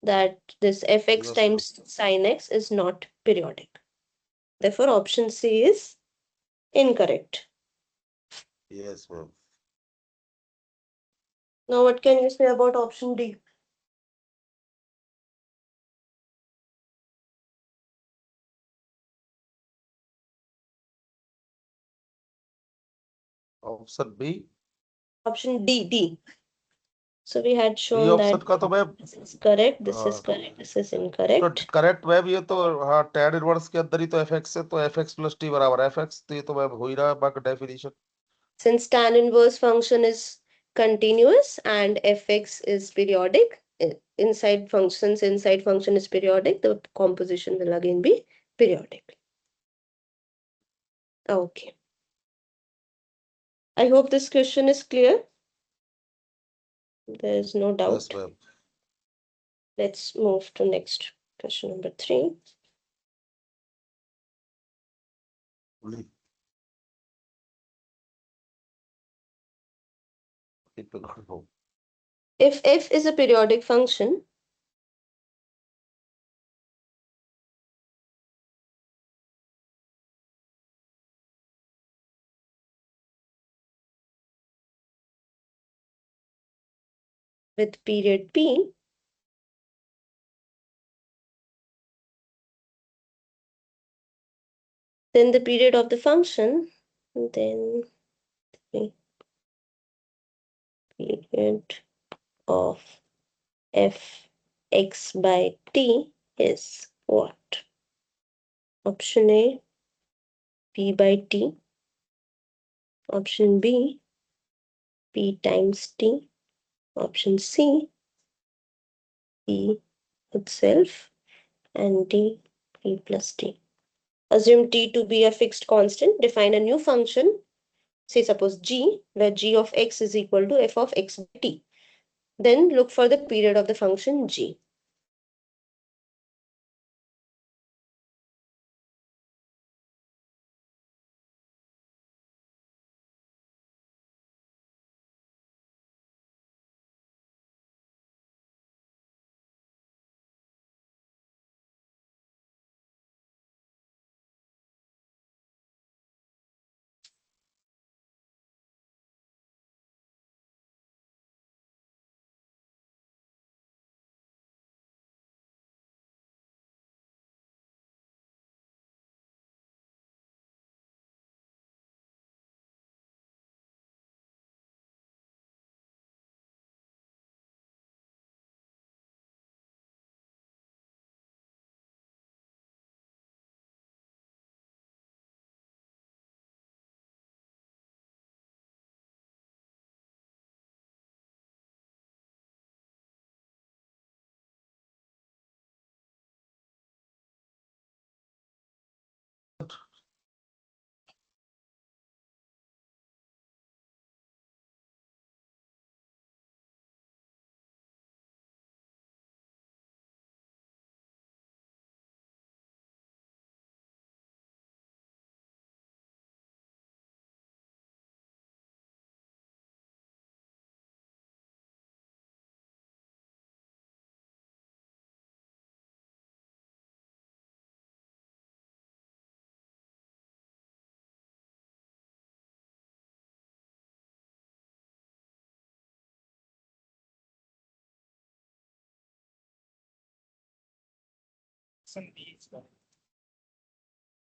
that this fx yes ma'am times sin x is not periodic. Therefore, option C is incorrect. Yes ma'am Now, what can you say about option D? Option B Option D. So we had been shown that option का तो ma'am this is correct, this is correct, this is तो incorrect. Correct ma'am ये तो हाँ tan inverse के अंदर ही तो fx है तो fx प्लस t बराबर fx तो ये तो मैम हो ही रहा है बाकी definition Since tan inverse function is continuous and fx is periodic, inside function is periodic, the composition will again be periodic. Okay. I hope this question is clear. There is no Yes, doubt. ma'am. Let's move to next question number 3. Only people don't know. If f is a periodic function, with period p, then the period of the function, then the period of f x by t is what? Option A, p by t. Option B, p times t. Option C, p itself. And d, p plus t. Assume t to be a fixed constant. Define a new function, say suppose g, where g of x is equal to f of x by t. Then look for the period of the function g.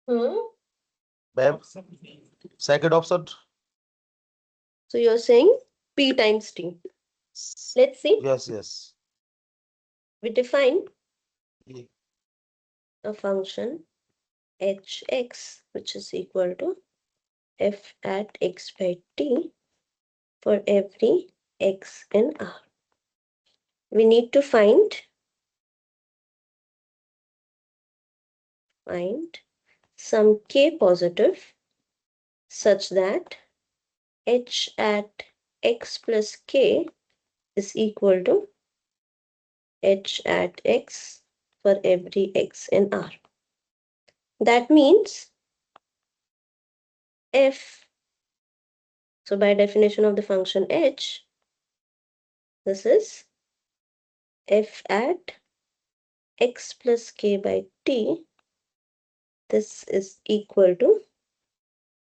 Hmm? Ma'am, second option. So you're saying p times t. Let's see. Yes, yes. We define Ye- a function hx, which is equal to f at x by t for every x in R. We need to find some k positive such that h at x plus k is equal to h at x for every x in R. That means f, so by definition of the function h, this is f at x plus k by t, this is equal to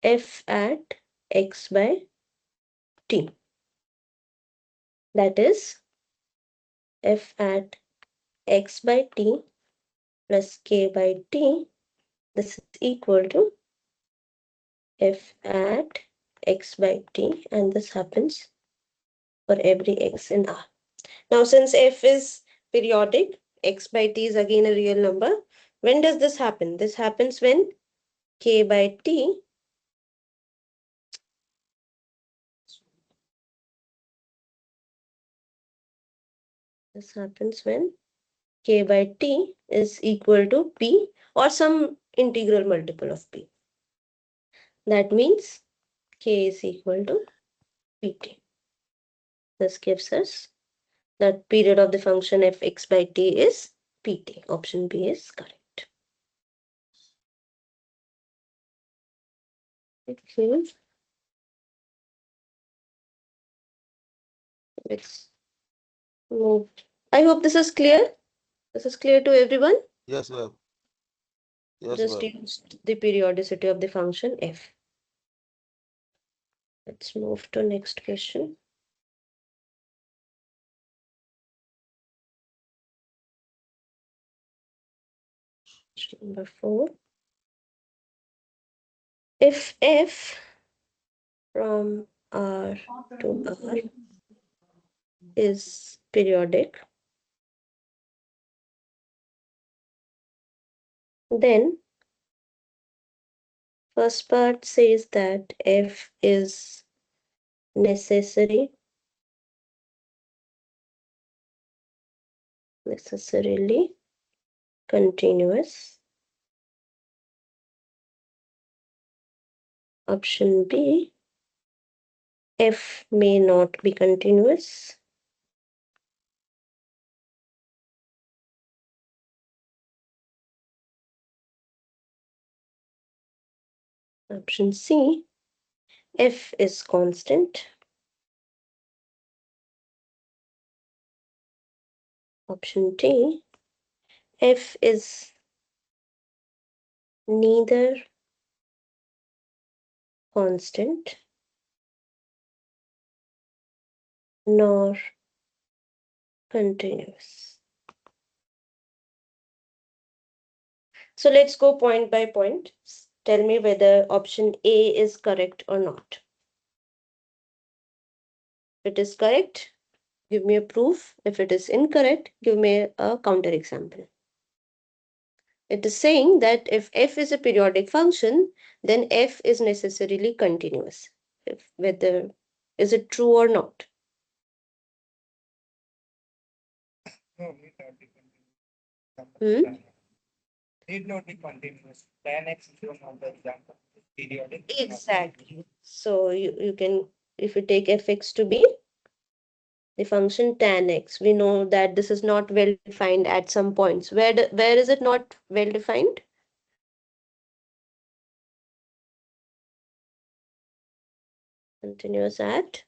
f at x by t. That is f at x by t plus k by t, this is equal to f at x by t, and this happens for every x in R. Now since f is periodic, x by t is again a real number. When does this happen? This happens when k by t this happens when k by t is equal to p or some integral multiple of p. That means K is equal to Pt. This gives us that period of the function fx by t is Pt. Option B is correct. Okay. Let's move. I hope this is clear. This is clear to everyone. Yes, ma'am. Yes, Just ma'am. use the periodicity of the function f. Let's move to next question. Question number 4. If f from R to R is periodic, then first part says that f is necessarily continuous. Option B, f may not be continuous. Option C, f is constant. Option D, f is neither constant nor continuous. So let's go point by point. Tell me whether option A is correct or not. If it is correct, give me a proof. If it is incorrect, give me a counter example. It is saying that if f is a periodic function, then f is necessarily continuous. If whether is it true or not? No, need not be continuous. Hmm? Need not be continuous. Tan x is one of the example. Periodic. Exactly. So you can, if you take fx to be the function tan x, we know that this is not well defined at some points. Where is it not well defined? Continuous at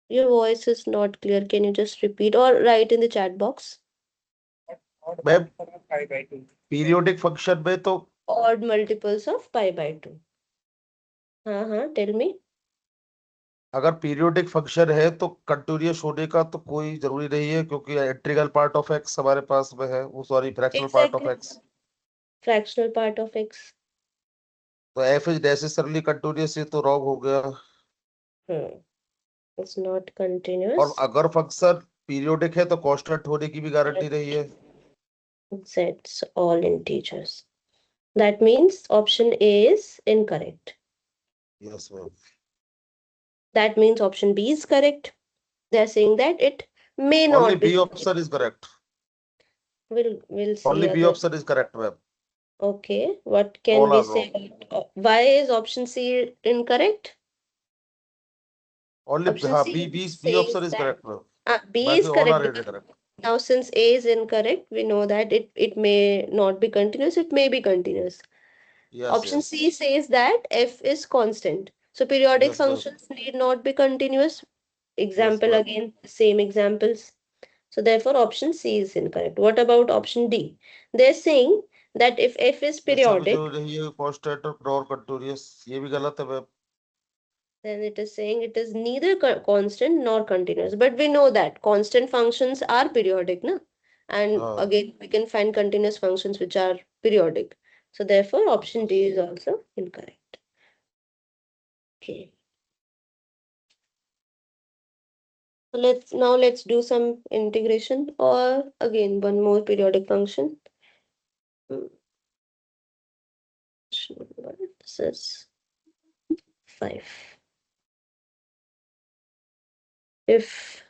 your voice is not clear. Can you just repeat or write in the chat box? Ma'am pi by 2. Periodic function में तो Odd multiples of pi by 2. हाँ, tell me. अगर periodic function है तो continuous होने का तो कोई जरूरी नहीं है, क्योंकि इंटीग्रल पार्ट ऑफ एक्स हमारे पास में है, वो sorry fractional part of Exactly. X, Fractional part of x. तो एफ इज नेसेसरली कंटिन्यूअस, ये तो रॉन्ग हो गया। Hmm. It's not और continuous. अगर फंक्शन पीरियोडिक है तो कांस्टेंट होने की भी गारंटी नहीं है। Z's all integers. That means option A is incorrect. Yes ma'am. That means option B is correct. They are saying that it may only not B be. Option is correct. We'll see only B other. Option is correct ma'am. Okay, what can all we are say wrong. about why is option C incorrect? Only Option हाँ, C B says option is that correct ma'am, B is बाकी all correct are because correct. now since A is incorrect, we know that it may not be continuous, it may be continuous. Yes Option yes C says that f is constant. So periodic yes ma'am. functions need not be continuous. Yes Example ma'am. again, same examples. So therefore option C is incorrect. What about option D? They're saying that if f is ऐसा भी जो periodic, नहीं है constant और continuous, ये भी गलत है ma'am. then it is saying it is neither constant nor continuous. But we know that constant functions are periodic, na? And हाँ again, we can find continuous functions which are periodic. So therefore option D is also incorrect. Okay. So let's do some integration or again one more periodic function. Hmm, this is 5. If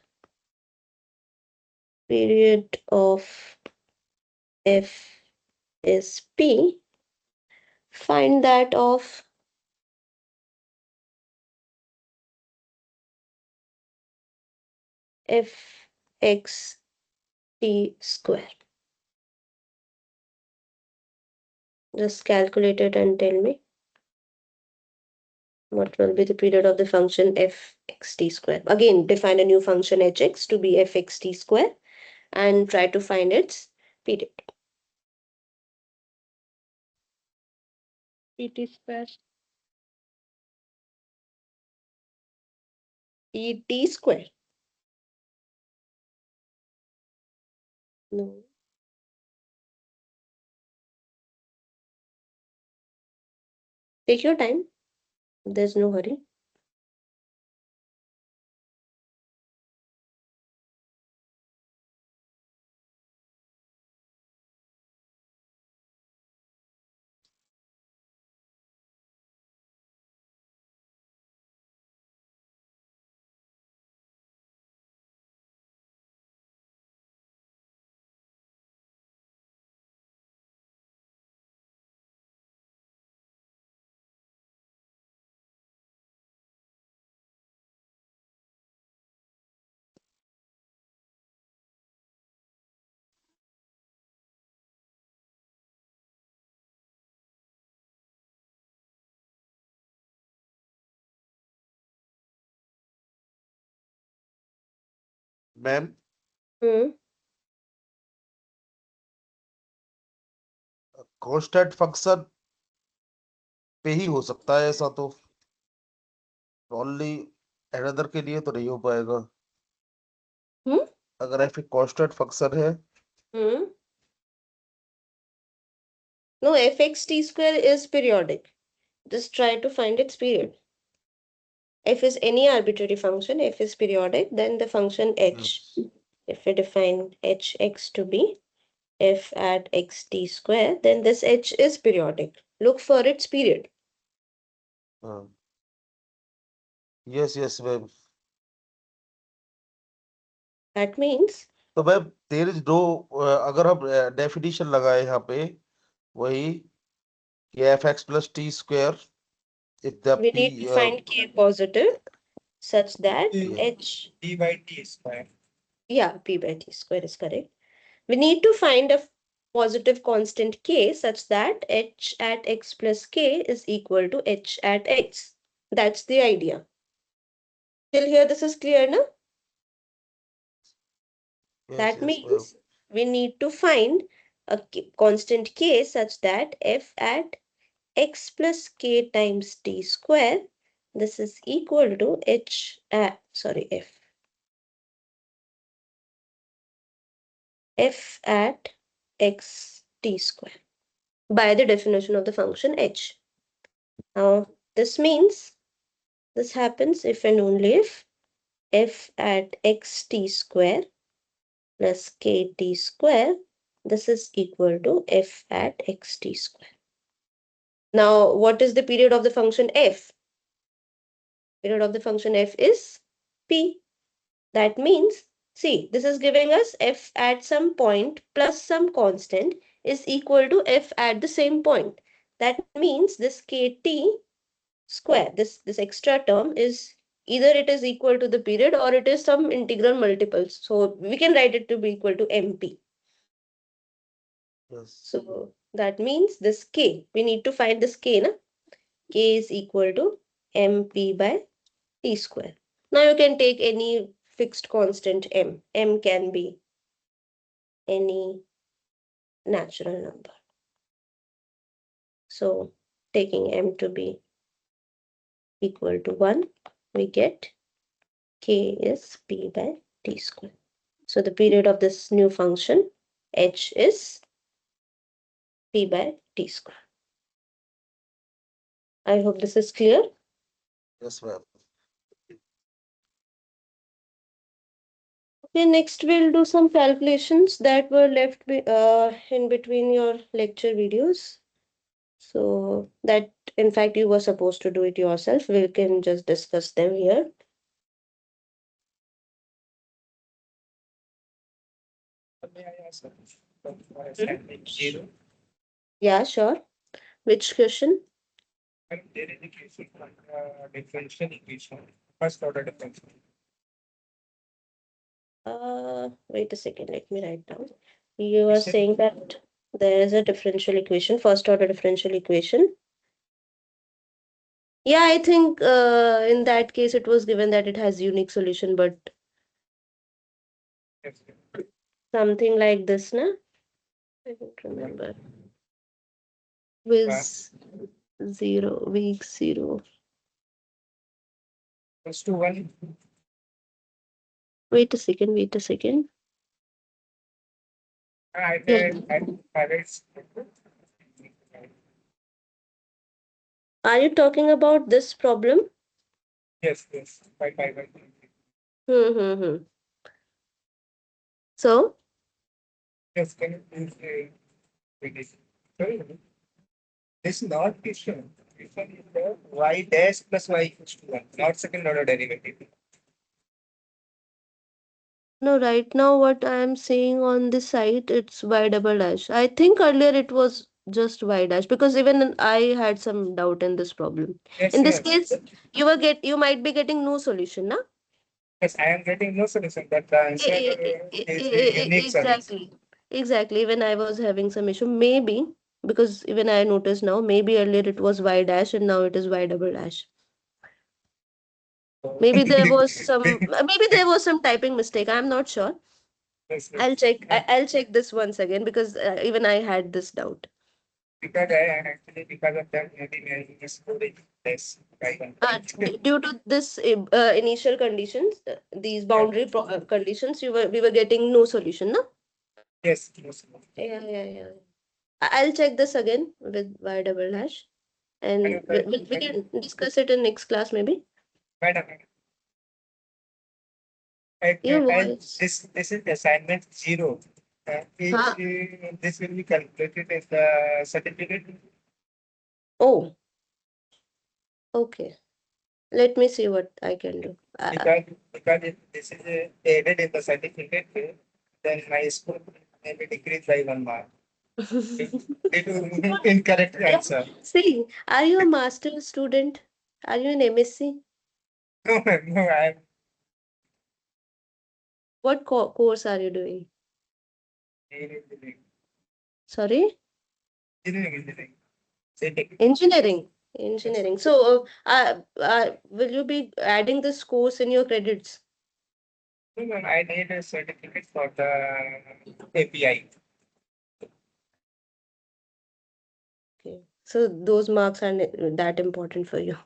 period of F is P, find that of f x t square. Just calculate it and tell me what will be the period of the function f x t square. Again, define a new function hx to be f x t square and try to find its period. PT square. Et square. No. Take your time. There's no hurry. Ma'am Hmm. Constant function पे ही हो सकता है ऐसा, तो only another के लिए तो नहीं हो पाएगा। Hmm. अगर एफ एक कांस्टेंट फंक्शन है Hmm. No, f x t square is periodic. Just try to find its period. F is any arbitrary function. F is periodic. Then the function h. If we define hx to be f at xt square, then this h is periodic. Look for its period. Yes yes ma'am. That means तो ma'am there is no, अगर हम definition लगाए यहाँ पे वही कि F X plus T square if the we P need to find k positive such that Yeah. h, D by T square. yeah, p by t square is correct. We need to find a positive constant k such that h at x plus k is equal to h at x. That's the idea. Till here, this is clear, no? Yes That yes ma'am. means we need to find a constant k such that f at x plus k times t square, this is equal to h at, sorry, f at x t square by the definition of the function h. Now, this means this happens if and only if f at x t square plus k t square, this is equal to f at x t square. Now, what is the period of the function f? Period of the function f is p. That means, see, this is giving us f at some point plus some constant is equal to f at the same point. That means this kt square, this extra term is either it is equal to the period or it is some integral multiples. So we can write it to be equal to mp. Yes So that means this k, we need to find this k, na? K is equal to mp by t square. Now you can take any fixed constant m. M can be any natural number. So taking m to be equal to 1, we get k is p by t square. So the period of this new function h is p by t square. I hope this is clear. Yes ma'am. Okay, next we'll do some calculations that were left in between your lecture videos. So that in fact you were supposed to do it yourself. We can just discuss them here. May I ask a question? for Hmm? assignment 0. Yeah, sure. Which question? And there is a question for differential equation, first order differential. Wait a second, let me write down. You are Question, saying that there is a differential equation, first order differential equation. Yeah, I think in that case it was given that it has unique solution, but yes, something like this, na? I don't remember. uh, With zero, week zero. equals to 1. Wait a second, wait a second. I Yeah. did, I did, Are you talking about this problem? yes, yes, by. Hmm. So, Yes, can you please read it? So, this is not question. Question is the y dash plus y equals to 1, not second order derivative. no, right now what I am seeing on this site, it's y double dash. I think earlier it was just y dash because even I had some doubt in this problem. Yes, In this yes. case, you might be getting no solution, na? Yes, I am getting no solution, but the answer is the unique solution. Exactly. Exactly. Even I was having some issue. Maybe because even I noticed now, maybe earlier it was y dash and now it is y double dash. So, Maybe there was some typing mistake. I'm not sure. yes, yes. I'll check. I'll check this once again because even I had this doubt. Because I actually because of that maybe my score is less. Right? Due to this initial conditions, these Yes, conditions, we were getting no solution, no? yes, yes. Yeah. I'll check this again with y double hash, and Madam, we can discuss it in next class maybe. madam, Your as voice. this is assignment 0. Each Huh. this will be calculated as the certificate Oh, okay. Let me see what I can do. because if this is added in the certificate, then my score may be decreased by 1 mark due to incorrect Yeah. answer. See, are you a master student? Are you an MSc? No, no, I What course are you doing? am Sorry? engineering. Say Engineering. yes. Engineering. So, will you be adding this course in your credits? No, no, I need a certificate for the API. Okay. So those marks are that important for you.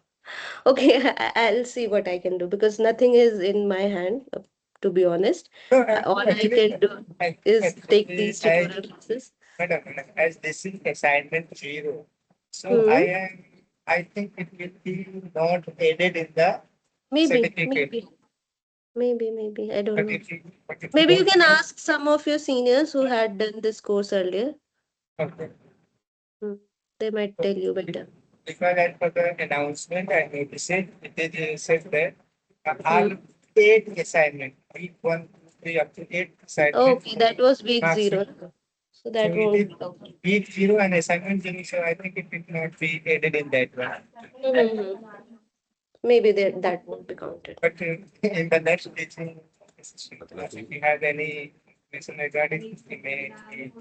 Okay, I'll see what I can do because nothing is in my hand, to be honest. No, All I actually, can do is take actually, these tutorial classes. madam, as this is assignment 0, so Hmm. I think it will be not added in the Maybe, certificate. maybe. I don't But know. but if you Maybe you don't can know, ask some of your seniors who had done this course earlier. okay. Hmm. They might So, tell you better. because as per the announcement, I noticed it is said that Hmm. all 8 assignment, week 1, 2, 3, up to 8 assignment Okay, that was week marks. zero. So So that it won't is be counted. week 0 and assignment 0, so I think it will not be added in that one. Mm-hmm. Maybe that won't be counted. But in the next teaching session, if you have any information regarding it, you may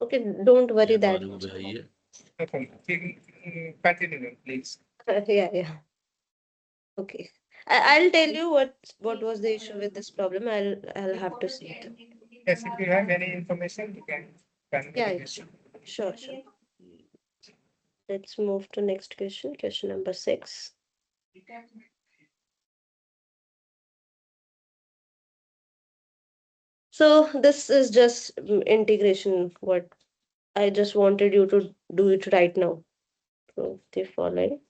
Okay, don't worry Yeah, that Banu much bhai about. hai. okay, continue, please. Yeah. Okay. I'll tell you what was the issue with this problem. I'll have to see it. Yes, if you have any information, you can Yeah, convey yeah, this. sure. Let's move to next question. Question number 6. So this is just integration. What I just wanted you to do it right now. So the following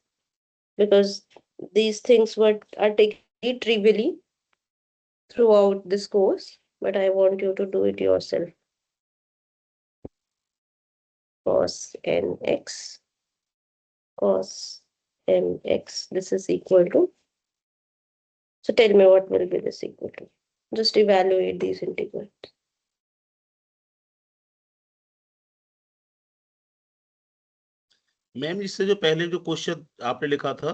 because these things what are taken very trivially throughout this course, but I want you to do it yourself. Cos nx cos mx. This is equal to. So tell me what will be this equal to. Just evaluate these integrals. Ma'am इससे जो पहले जो question आपने लिखा था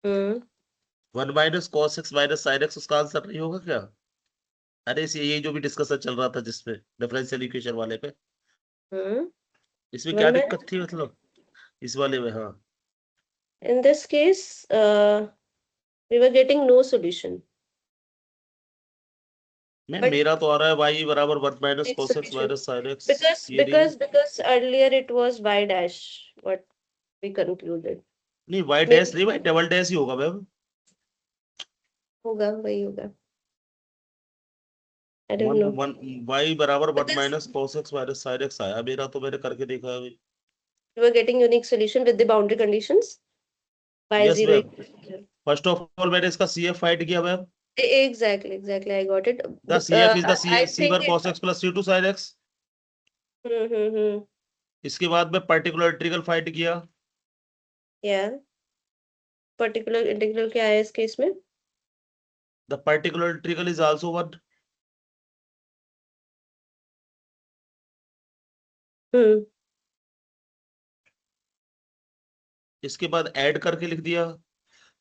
हम्म 1 minus cos x minus sine x, उसका answer नहीं होगा क्या? अरे इस ये जो भी डिस्कशन चल रहा था जिसपे डिफरेंशियल इक्वेशन वाले पे, हम्म इसमें क्या वन माइनस दिक्कत थी मतलब इस वाले में? हाँ in this case we were getting no solution ma'am but मेरा तो आ रहा है y बराबर 1 minus next cos x solution minus sine x. because ये नहीं है? earlier it was y dash what we concluded नहीं y maybe डैश नहीं, y डबल डैश ही होगा मैम। होगा वही होगा I don't one know one y बराबर 1 because minus cos x minus sine x आया मेरा, तो मैंने करके देखा है अभी। we were getting unique solution with the boundary conditions y yes 0 ma'am. equals to 0. First of all मैंने इसका CF फाइंड किया ma'am. Exactly I got it the CF is the I think C1 it cos x plus C2 sin x। hmm इसके बाद में particular integral find किया। yeah particular integral क्या है इस केस में the particular integral is also 1। हम्म इसके बाद ऐड करके लिख दिया,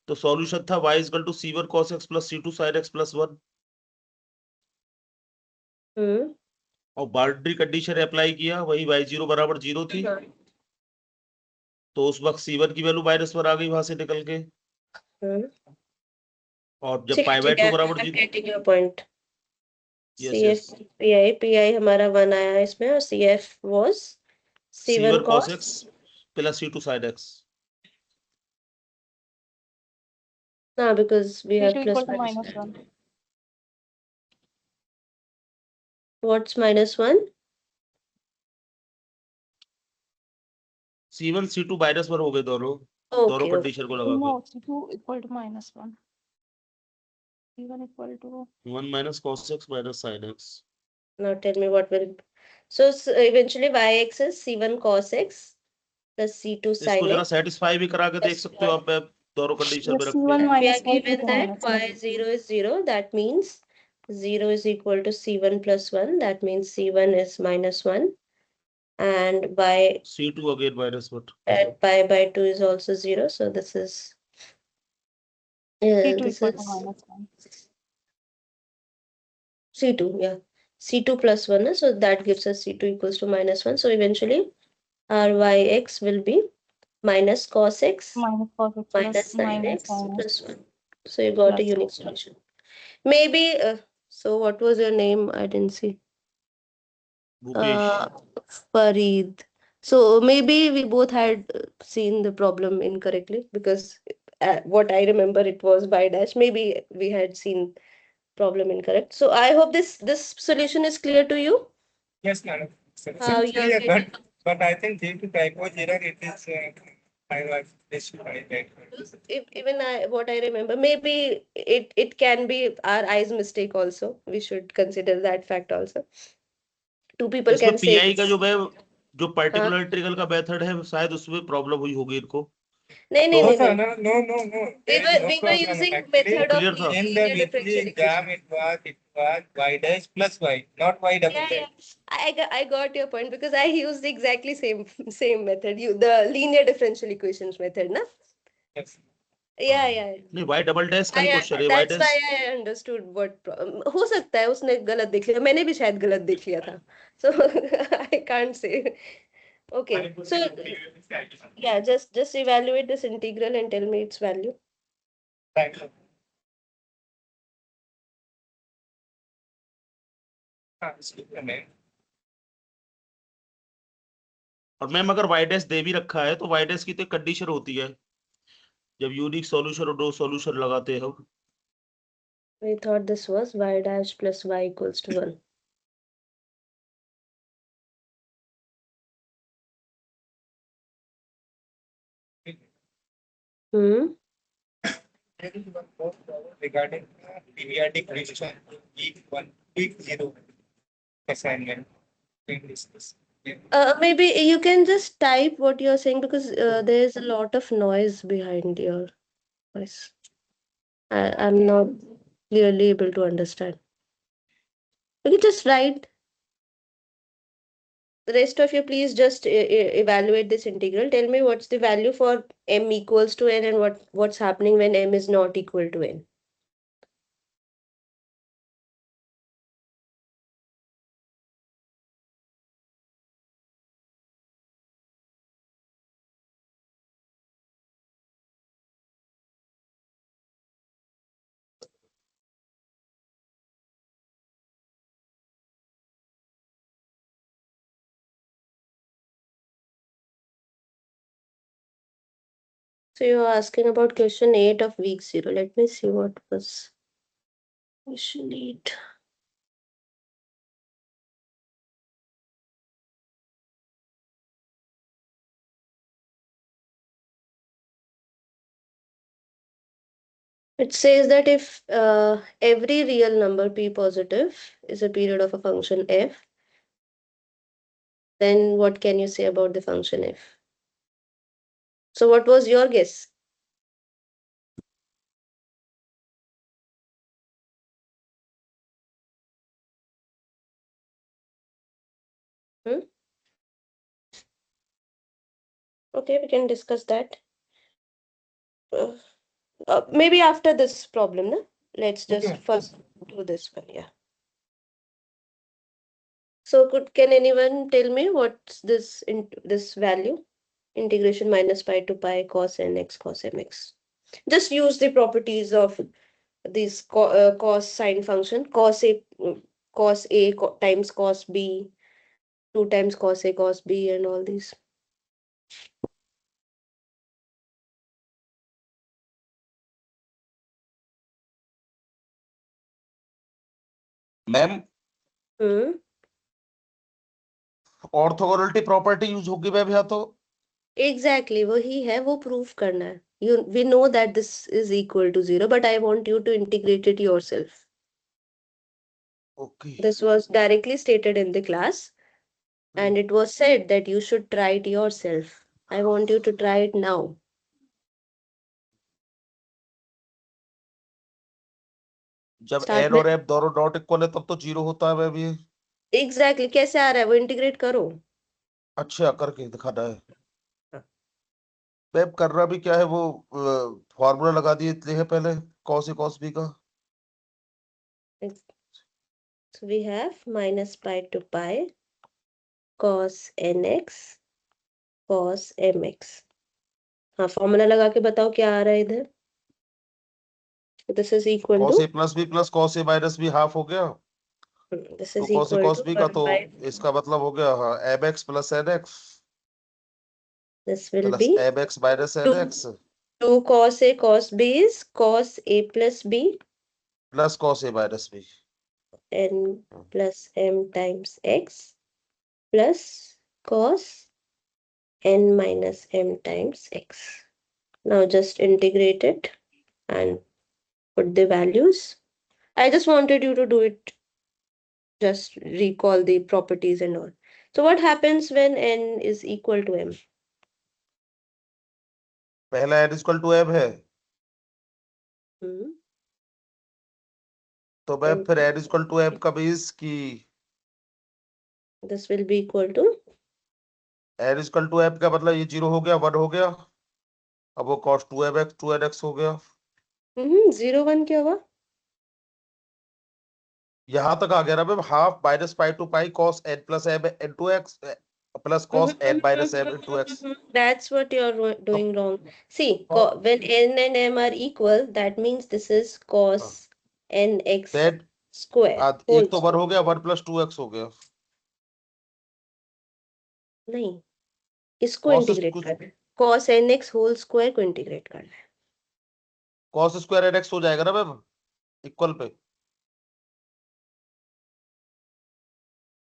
तो सॉल्यूशन था y equal to C1 cos x plus C2 sin x plus 1। Hmm और बाउंड्री कंडीशन अप्लाई किया, वही y0 बराबर 0 थी, तो उस वक्त C1 की वैल्यू -1 आ गई वहां से निकल के। हम्म और जब पाई बाय ठीक है 2 बराबर I'm 0। getting your point yes CF yes. PI हमारा 1 आया इसमें और CF was C1 C1 cos cos x plus C2 sin x। no because we have C2 plus equal to minus minus 1. what's -1 C1 C2 -1 हो गए दोनों, दोनों okay condition को लगा के। No, C2 equal to minus 1. C1 equal to 1 minus cos x minus sin x। now tell me what will so eventually yx is C1 cos x plus C2 इसको sin जरा x satisfy भी करा के देख plus सकते हो आप ma'am, दोनों कंडीशन में yes, रख के। C1 we are minus y, given C2 that minus 1. y0 is 0 that means 0 is equal to C1 plus 1 that means C1 is -1 and y C2 again -1। and pi by 2 is also 0 so C2 this equal to is minus 1. C2 yeah C2 plus 1 so that gives us C2 equals to -1 so eventually our yx will be minus cos x Minus cos x minus plus sin minus x sin x plus 1 so you got a plus unique solution maybe so what was your name I didn't see Bhupesh. uh Farid so maybe we both had seen the problem incorrectly because what I remember it was by dash maybe we had seen problem incorrect so I hope this solution is clear to you Yes, madam. how Solution you're clear, getting but I think due to typo error, it is I was specified that. if, even I what I remember maybe it can be our eyes mistake also we should consider that fact also two people इसमें can say PI का this जो हाँ particular integral का method है शायद उसमें problem हुई होगी इनको। नहीं नहीं तो नहीं No, sir, नहीं no. we There is were no we were problem. using वो Actually, method of क्लियर था। in the linear weekly differential exam, equation it was y dash plus y, not y double yeah dash. I got your point because I used exactly same method you the linear differential equations method na Yes. yeah नहीं y double dash का ही question है, y that's why dash. I understood what हो सकता है उसने गलत देख लिया मैंने भी शायद गलत देख लिया था so I can't say okay so yeah just evaluate this integral and tell me its value Thank you. Excuse me. और मैम अगर y डैश दे भी रखा है तो y डैश की तो कंडीशन होती है जब यूनिक सॉल्यूशन और नो सॉल्यूशन लगाते हैं हम। we thought this was y dash plus y equals to 1 hmm There is one more problem regarding periodic revision week 1, week 0 assignment. We discuss. Yeah. maybe you can just type what you're saying because there is a lot of noise behind your voice. I'm not clearly able to understand. You can just write. The rest of you, please just evaluate this integral. Tell me what's the value for m equals to n and what's happening when m is not equal to n. So you're asking about question 8 of week 0. Let me see what was question 8. It says that if every real number p positive is a period of a function f, then what can you say about the function f? So what was your guess? Hmm? Okay, we can discuss that. Uh, maybe after this problem, no? Let's just Okay. first do this one, yeah. So can anyone tell me what's this value? Integration minus pi to pi cos nx cos mx. Just use the properties of this cos sine function, cos a times cos b, 2 times cos a cos b, and all these. Ma'am Hmm. Orthogonality property use होगी ma'am यहाँ तो Exactly, वही है, वो proof करना है. We know that this is equal to 0, but I want you to integrate it yourself. Okay This was directly stated in the class, and it was said that you should try it yourself. I want you to try it now. जब Start N with और M दोनों not equal है तब तो zero होता है ma'am ये exactly कैसे आ रहा है वो इंटीग्रेट करो. अच्छा करके दिखाना है हाँ. मैम करना भी क्या है वो फॉर्मूला लगा दिए हैं पहले कॉस ए कॉस बी का So we have minus pi to pi cos nx cos mx. हाँ, फॉर्मूला लगा के बताओ क्या आ रहा है इधर. This is equal cos to a plus b plus cos a minus b half हो गया this two is cos a equal cos to b का 1 तो by इसका मतलब हो गया हाँ m x plus n x this will plus be m x minus n 2 एक्स 2 cos a cos b is cos a plus b plus cos a minus b n plus m times x plus cos n minus m times x. Now just integrate it and put the values. I just wanted you to do it, just recall the properties and all. So what happens when n is equal to m? पहला n equal to m है Hmm. तो मैं n फिर n equal to m का means की this will be equal to n equal to m का मतलब ये जीरो हो गया वन हो गया अब वो cos two m x two n x हो गया 0 1 क्या हुआ. यहाँ तक आ गया ना ma'am half minus pi to pi cos n plus m into x plus cos n minus m into x That's what you're तो doing wrong. See, हाँ, when n and m are equal, that means this is cos nx then square whole एक तो one square. हो गया one plus two x हो गया नहीं, इसको कॉस इंटीग्रेट कुछ करना है. cos nx whole square को इंटीग्रेट करना है. कॉस स्क्वायर एन एक्स हो जाएगा ना मैम इक्वल पे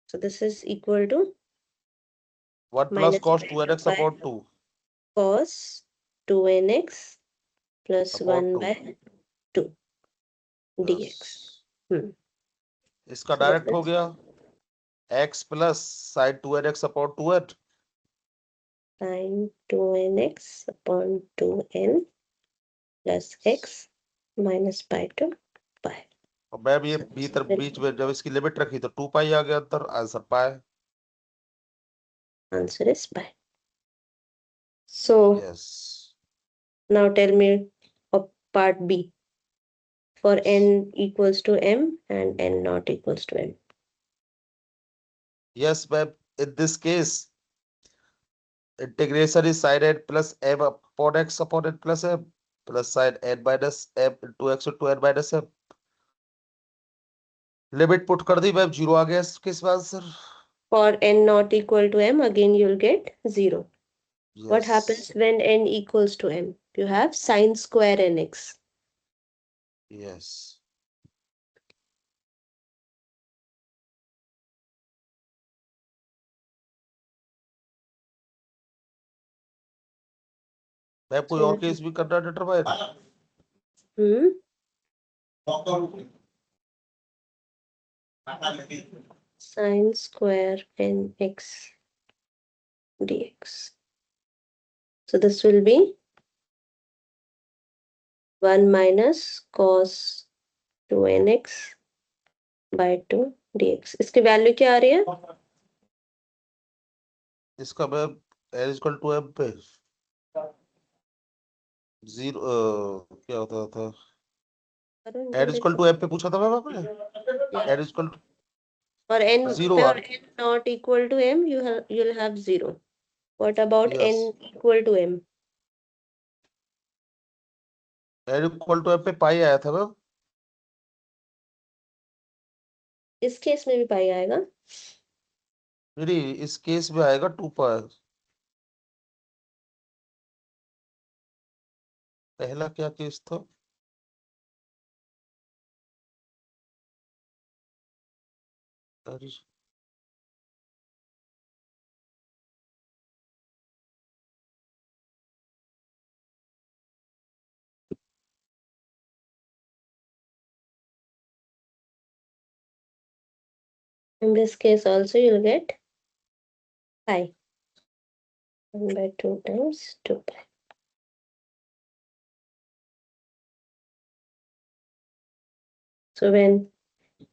So this is equal to one plus minus cos pi two n to x pi upon two cos 2nx plus upon 1 two by 2 yes dx. Hmm. इसका So this direct हो is गया x plus sin two n x upon two n sin 2nx upon 2n plus x minus pi to pi. और ma'am ये So this भीतर will बीच में जब इसकी limit रखी तो टू पाई आ गया अंदर आंसर पाए Answer is pi. So Yes. now tell me of part B for n equals to m and n not equals to m. Yes, ma'am. In this case, integration is sin n plus m upon x upon n plus m plus sin n minus m into x into n minus m. Limit put कर दी ma'am, zero आ गया इसके इसमें answer. For n not equal to m, again you'll get 0. What happens Yes. when n equals to m? You have sine square nx. Yes. Ma'am कोई और case भी करना determine. Hmm? Sine square nx dx. So this will be 1 minus cos 2nx by 2 dx. इसकी value क्या आ रही है? इसका ma'am n equal to m पे जीरो क्या होता था, करो n equal integrate. To m पे पूछा था मैम आपने. n equal to For n zero for n not equal to m, you'll have 0. What about yes. n equal to m? n equal to m पे पाई आया था ma'am. इस case में भी पाई आएगा. नहीं, इस केस में आएगा 2 पाई. पहला क्या केस था? अरे, In this case also you'll get pi. 1 by 2 times 2 pi. So when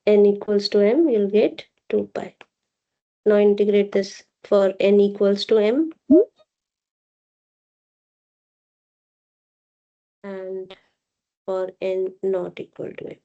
n equals to m, you'll get 2 pi. Now integrate this for n equals to m and for n not equal to m.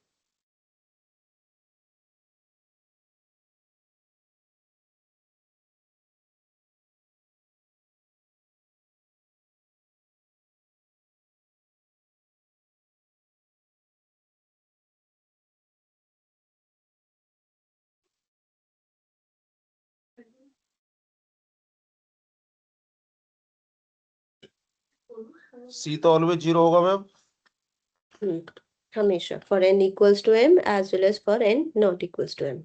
सी तो always zero होगा ma'am. हमेशा for n equals to m as well as for n not equals to m.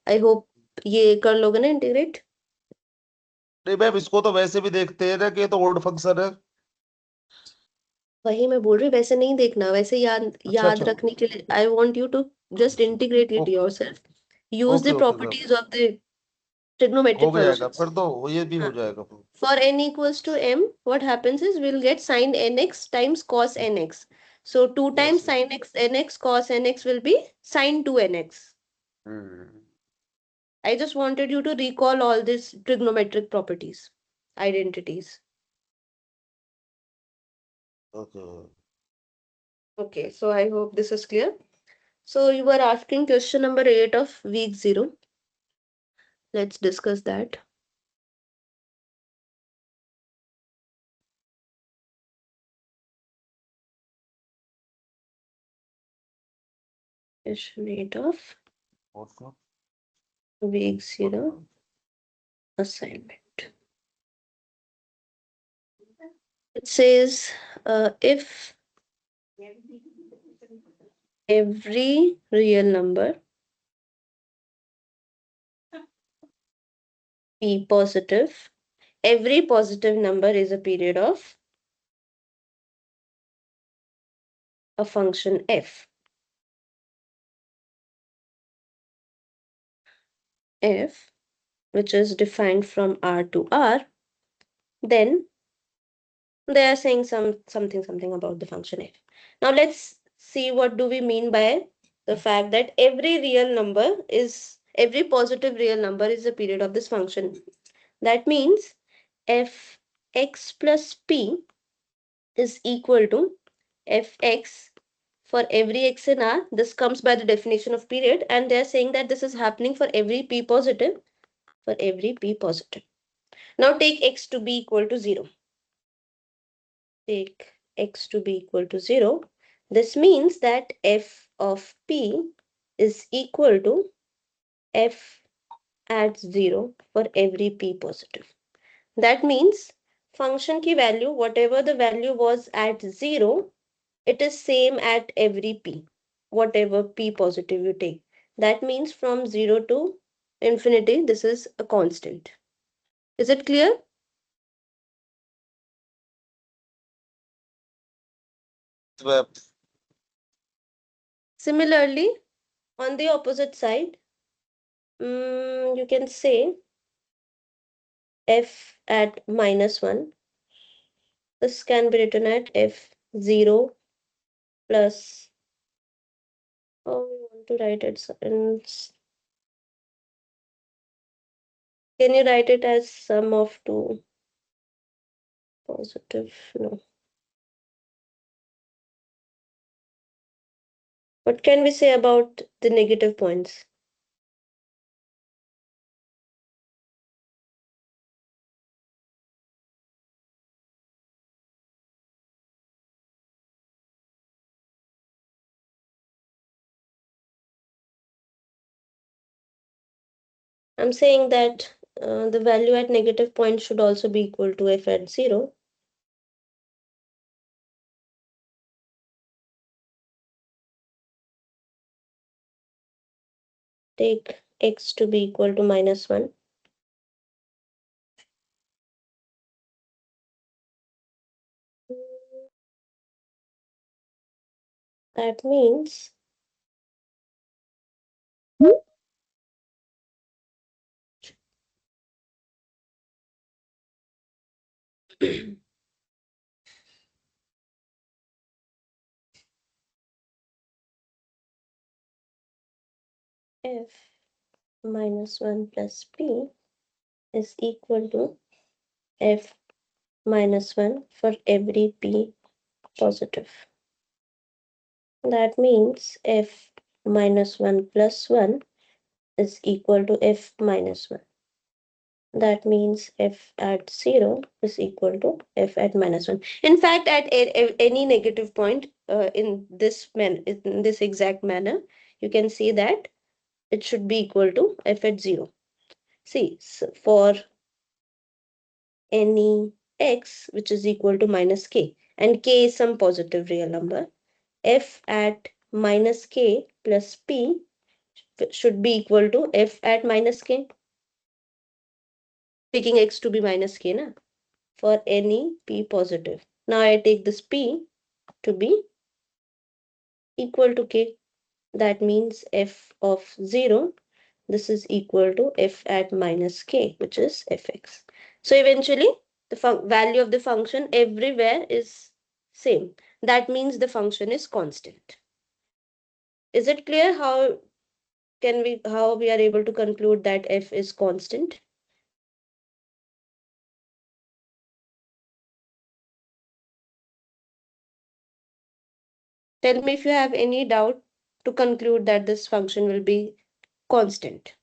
I hope ये कर लोगे ना integrate. नहीं ma'am, इसको तो वैसे भी देखते हैं ना कि ये तो ओल्ड फंक्शन है. वही मैं बोल रही हूँ, वैसे नहीं देखना, वैसे याद अच्छा याद अच्छा. रखने के लिए I want you to just integrate it yourself. Use okay the okay ma'am, properties of the हो trigonometric जाएगा functions. फिर तो, ये भी हाँ. हो जाएगा फिर. For n equals to m, what happens is we'll get sin nx times cos nx. So 2 yes. times sin x nx cos nx will be sin 2 nx. I just wanted you to recall all these trigonometric properties, identities. Okay. Okay, so I hope this is clear. So you were asking question number 8 of week 0. Let's discuss that. Question 8 of week 0 assignment. It says if every real number be positive, every positive number is a period of a function f. F, which is defined from R to R, then they are saying something about the function f. Now let's see what do we mean by the fact that every positive real number is a period of this function. That means fx plus p is equal to fx for every x in R. This comes by the definition of period, and they're saying that this is happening for every p positive, for every p positive. Now take x to be equal to 0. Take x to be equal to 0. This means that f of p is equal to f at 0 for every p positive. That means function ki value, whatever the value was at 0, it is same at every p, whatever p positive you take. That means from 0 to infinity, this is a constant. Is it clear? Well, Similarly, on the opposite side, you can say f at -1. This can be written at f0 plus, oh, we want to write it can you write it as sum of two positive? No. What can we say about the negative points? I'm saying that the value at negative point should also be equal to f at 0. Take x to be equal to -1. That means f -1 plus p is equal to f -1 for every p positive. That means f -1 plus 1 is equal to f -1. That means f at 0 is equal to f at -1. In fact, at any negative point in this exact manner, you can see that it should be equal to f at 0. See, so for any x which is equal to minus k, and k is some positive real number, f at minus k plus p should be equal to f at minus k, taking x to be minus k na, for any p positive. Now I take this p to be equal to k. That means f of 0, this is equal to f at minus k, which is fx. So eventually, the value of the function everywhere is same. That means the function is constant. Is it clear how we are able to conclude that f is constant? Tell me if you have any doubt to conclude that this function will be constant.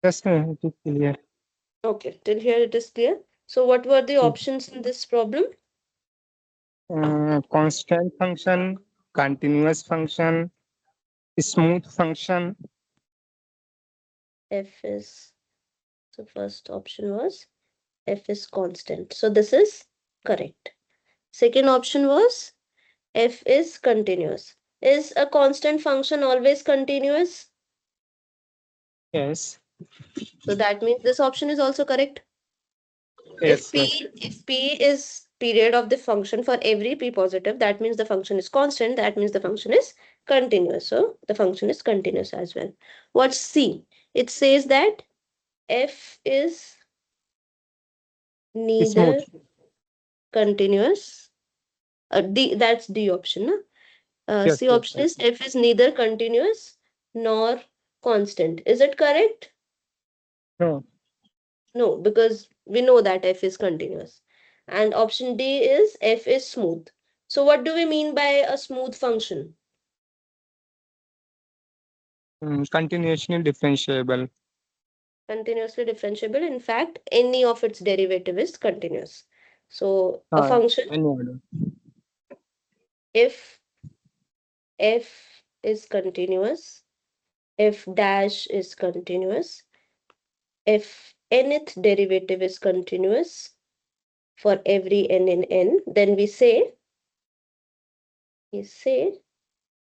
Yes, ma'am, it is clear. Okay, till here it is clear. So what were the options in this problem? Constant function, continuous function, smooth function. F is, so first option was f is constant. So this is correct. Second option was f is continuous. Is a constant function always continuous? Yes, So that means this option is also correct. yes, yes. If p is period of the function for every p positive, that means the function is constant. That means the function is continuous. So the function is continuous as well. What's C? It says that f is Smooth. neither continuous. D, that's D option. Na? Yes, C yes, option yes. is f is neither continuous nor constant. Is it correct? No. No, because we know that f is continuous. And option D is f is smooth. So what do we mean by a smooth function? Continuously differentiable. Continuously differentiable. In fact, any of its derivative is continuous. So a Uh, function, any order. if f is continuous, f dash is continuous, if nth derivative is continuous for every n in n, then we say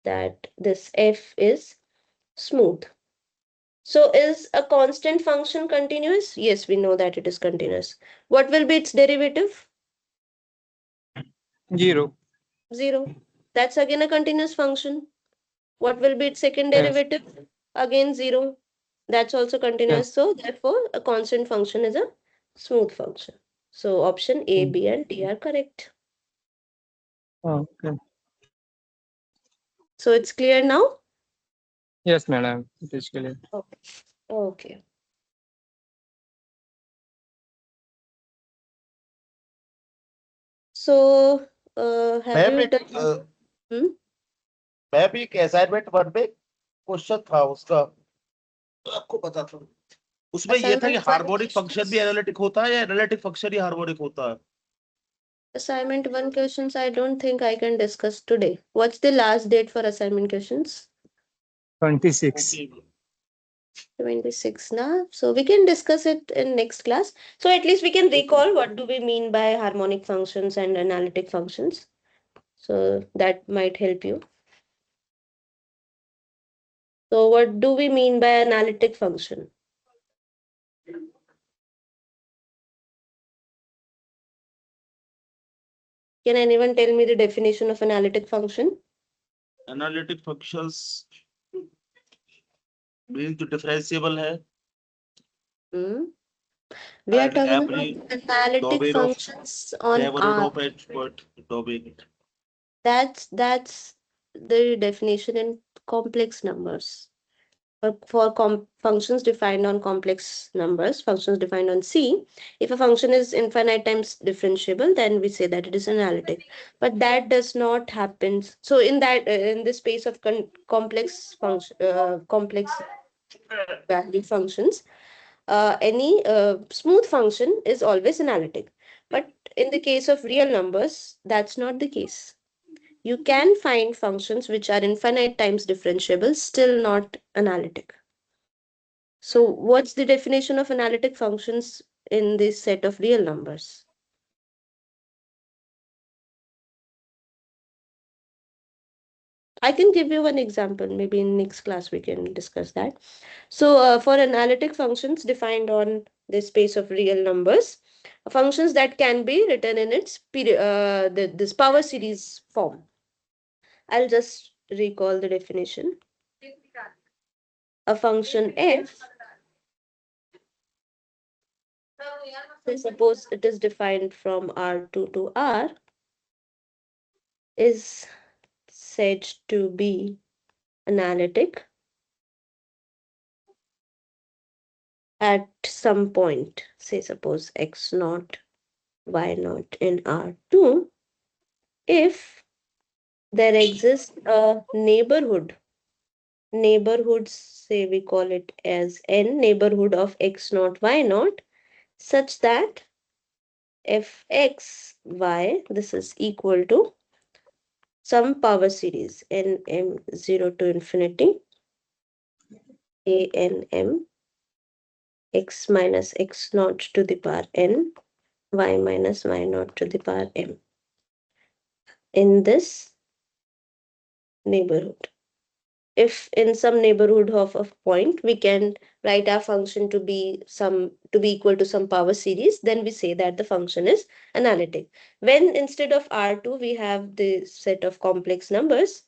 that this f is smooth. So is a constant function continuous? Yes, we know that it is continuous. What will be its derivative? 0. 0. That's again a continuous function. What will be its second Yes. derivative? Again 0. That's also Yes. continuous. So therefore, a constant function is a smooth function. So option A, Mm. B, and D are correct. Okay. So it's clear now? Yes, madam. It is clear. Okay. Okay. So, have ma'am you एक done? Hmm? Ma'am एक assignment one में question था उसका, आपको पता था? उसमें ये था कि Assignment one हार्मोनिक फंक्शन भी questions. एनालिटिक होता है या एनालिटिक फंक्शन ही हार्मोनिक होता है? Assignment one questions, I don't think I can discuss today. What's the last date for assignment questions? 26. 26 now. So we can discuss it in next class. So at least we can recall what do we mean by harmonic functions and analytic functions. So that might help you. So what do we mean by analytic function? Can anyone tell me the definition of analytic function? Analytic functions mean जो differentiable है Hmm? We are and talking every about analytic domain of functions on neighborhood R. of expert domain. That's the definition in complex numbers. For functions defined on complex numbers, functions defined on C, if a function is infinite times differentiable, then we say that it is analytic. But that does not happen. So in that in the space of complex value functions, any smooth function is always analytic. But in the case of real numbers, that's not the case. You can find functions which are infinite times differentiable, still not analytic. So, what's the definition of analytic functions in this set of real numbers? I can give you one example. Maybe in next class we can discuss that. So, for analytic functions defined on the space of real numbers, functions that can be written in its this power series form. I'll just recall the definition. A function f, say suppose it is defined from R2 to R, is said to be analytic at some point, say suppose x naught, y naught in R2, if there exists a neighborhood, say we call it as n, neighborhood of x naught, y naught, such that fxy, this is equal to some power series nm0 to infinity anm x minus x naught to the power n, y minus y naught to the power m in this neighborhood. If in some neighborhood of a point we can write our function to be equal to some power series, then we say that the function is analytic. When instead of R2 we have the set of complex numbers,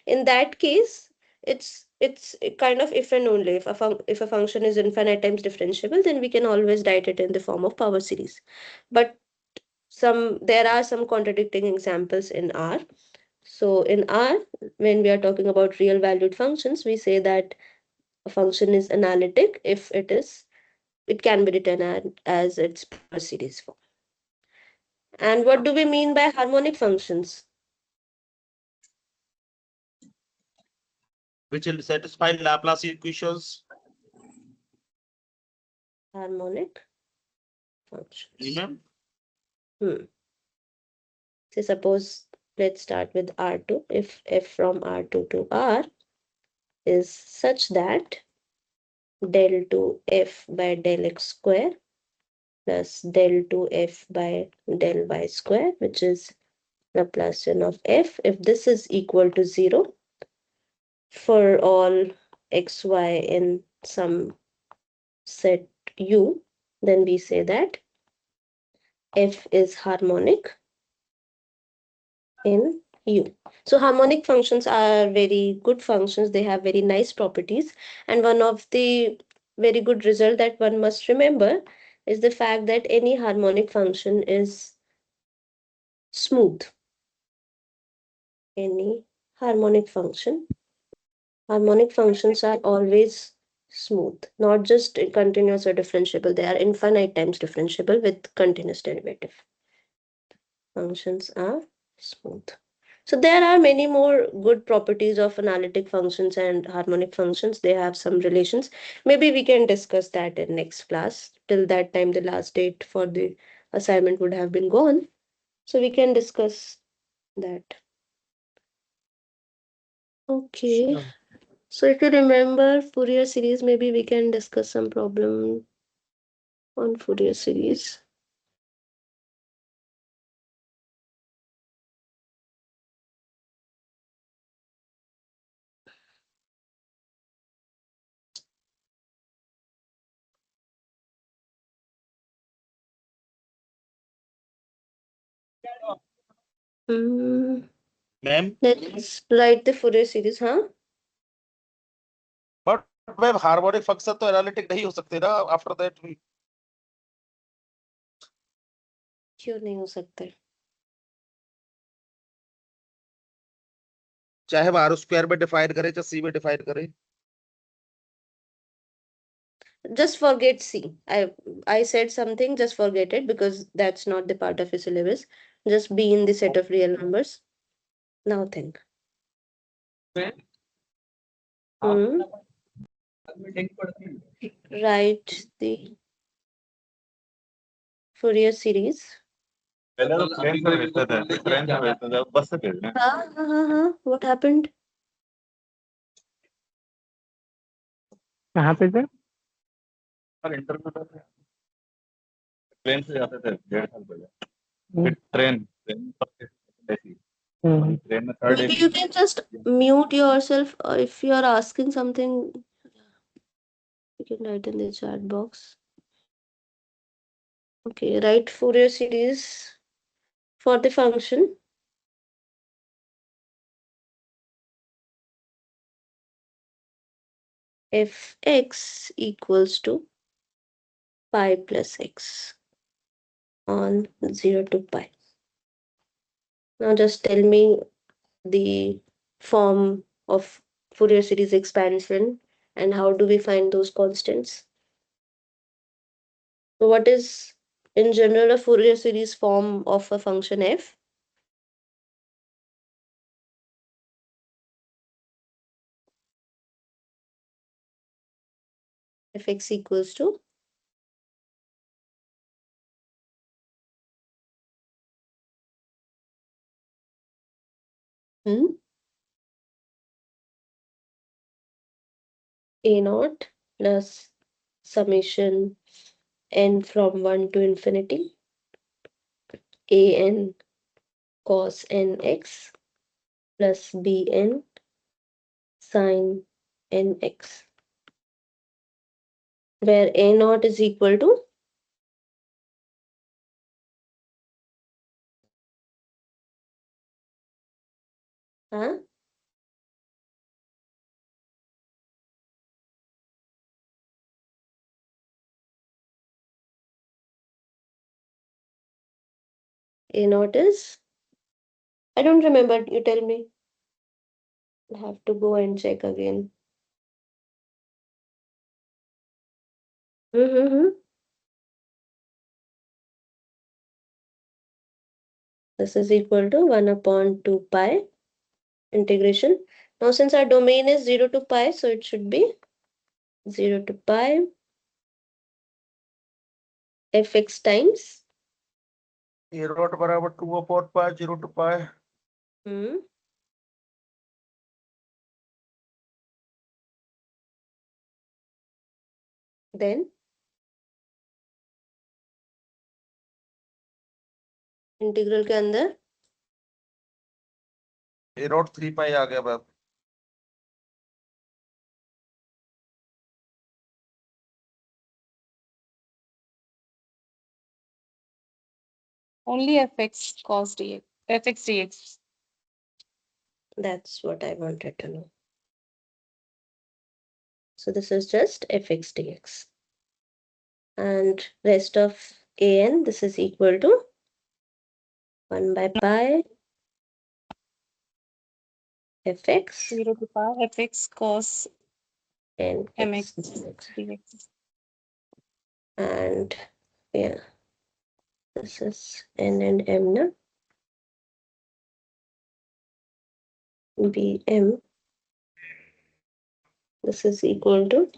in that case it's a kind of if and only if a function is infinite times differentiable, then we can always write it in the form of power series. But there are some contradicting examples in R. So in R, when we are talking about real valued functions, we say that a function is analytic if it is it can be written as its pure series form. And what do we mean by harmonic functions? which will satisfy Laplace equations. Harmonic functions. Ma'am? Hmm. So suppose let's start with R2. If f from R2 to R is such that del 2f by del x square plus del 2f by del y square, which is Laplacian of f, if this is equal to 0 for all xy in some set u, then we say that f is harmonic in u. So harmonic functions are very good functions. They have very nice properties. And one of the very good result that one must remember is the fact that any harmonic function is smooth. Any harmonic functions are always smooth, not just continuous or differentiable. They are infinite times differentiable with continuous derivative. Functions are smooth. So there are many more good properties of analytic functions and harmonic functions. They have some relations. Maybe we can discuss that in next class. Till that time, the last date for the assignment would have been gone. So we can discuss that. Okay. Sure. So if you remember Fourier series, maybe we can discuss some problem on Fourier series. Mm, Ma'am? let's write the Fourier series, huh? But ma'am, harmonic function तो analytic नहीं हो सकते ना after that we क्यों नहीं हो सकते? चाहे हम आर स्क्वायर में डिफाइन करें चाहे सी में डिफाइन करें. Just forget C. I said something, just forget it because that's not the part of your syllabus. Just be in the set of real numbers. Now think. Hmm. Write the Fourier series. पहले तो plane से भेजते थे train से भेजते थे अब बस से भेज रहे हैं हाँ. What happened? कहाँ पे थे और इंटरव्यू पे ट्रेन से जाते थे 1.5 साल पहले फिर ट्रेन ट्रेन ऐसी ट्रेन में third Maybe AC you can just mute yourself if you are asking something. You can write in the chat box. Okay, write Fourier series for the function fx equals to pi plus x on 0 to pi. Now just tell me the form of Fourier series expansion and how do we find those constants? So what is in general a Fourier series form of a function f? Fx equals to a naught plus summation n from 1 to infinity an cos nx plus bn sin nx, where a naught is equal to huh? A naught is, I don't remember, you tell me. I have to go and check again. Mm-hmm. This is equal to 1 upon 2 pi integration. Now, since our domain is 0 to pi, so it should be 0 to pi fx times. A naught बराबर 2 upon pi 0 to pi. Hmm. Then integral के अंदर A naught 3 pi आ गया ma'am. Only fx cos dx, fx dx. that's what I wanted to know. So this is just fx dx. And rest of an, this is equal to 1 by pi fx 0 to pi fx cos and mx x. dx. And yeah, this is n and m na bm. This is equal to,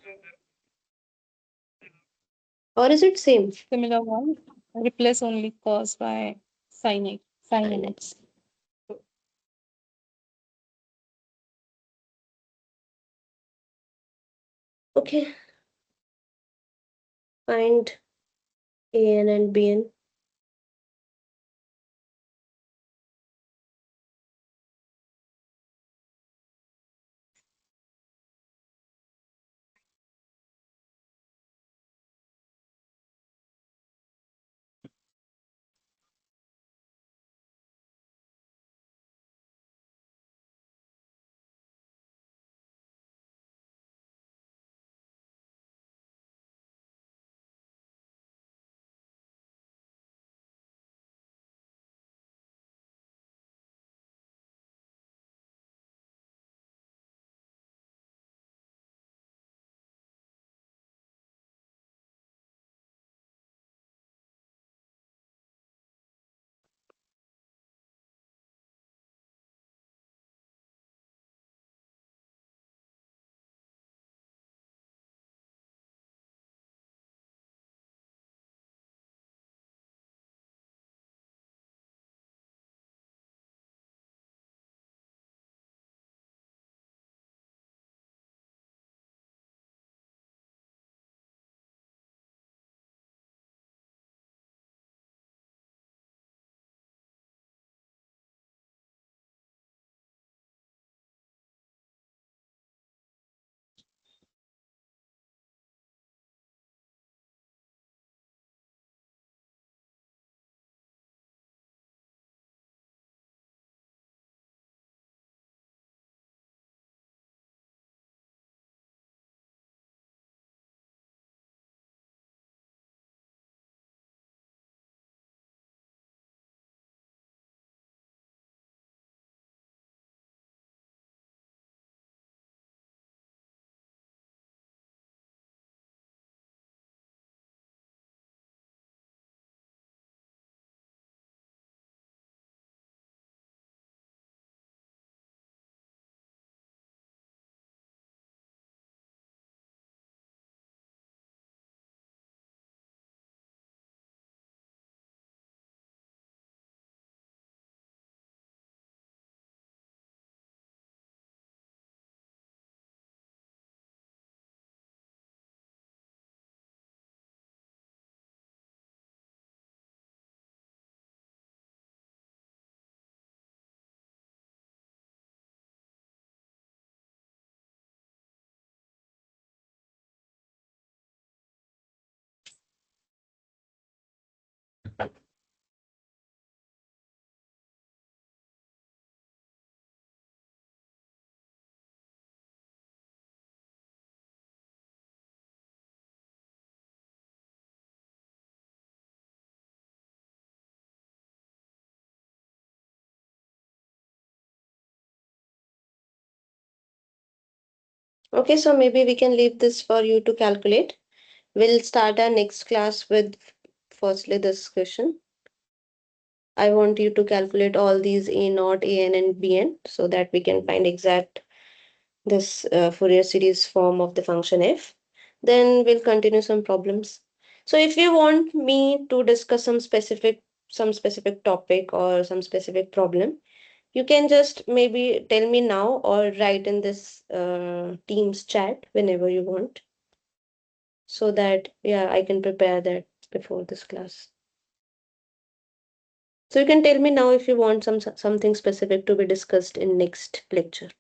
or is it same? Similar one, replace only cos by sin x, sin Sin mx. x. Okay, find an and bn. Okay, so maybe we can leave this for you to calculate. We'll start our next class with firstly this question. I want you to calculate all these A naught, AN, and BN so that we can find exact this Fourier series form of the function f. Then we'll continue some problems. So if you want me to discuss some specific topic or some specific problem, you can just maybe tell me now or write in this Teams chat whenever you want, so that yeah I can prepare that before this class. So you can tell me now if you want something specific to be discussed in next lecture.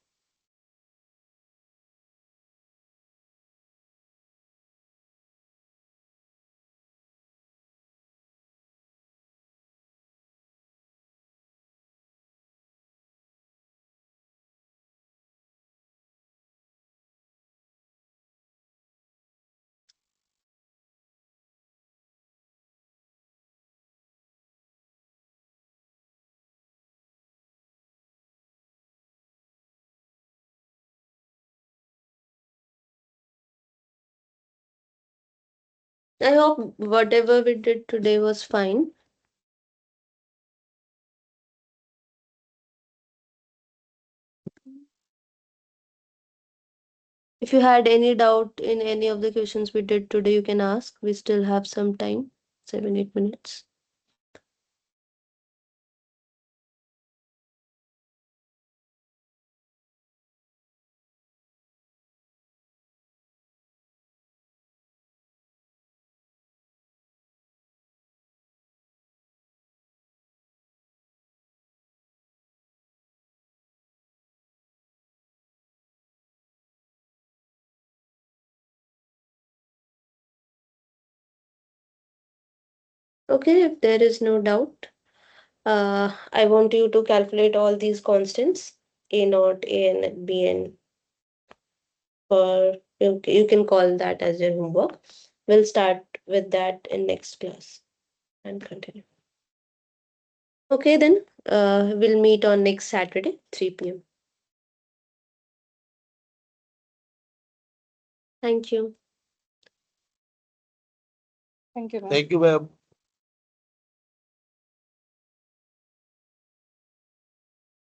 I hope whatever we did today was fine. If you had any doubt in any of the questions we did today, you can ask. We still have some time, 7-8 minutes. Okay, if there is no doubt, I want you to calculate all these constants, A naught, AN, BN, or you can call that as your homework. We'll start with that in next class and continue. Okay, then we'll meet on next Saturday, 3 p.m. Thank you. Thank you, ma'am. Thank you, ma'am.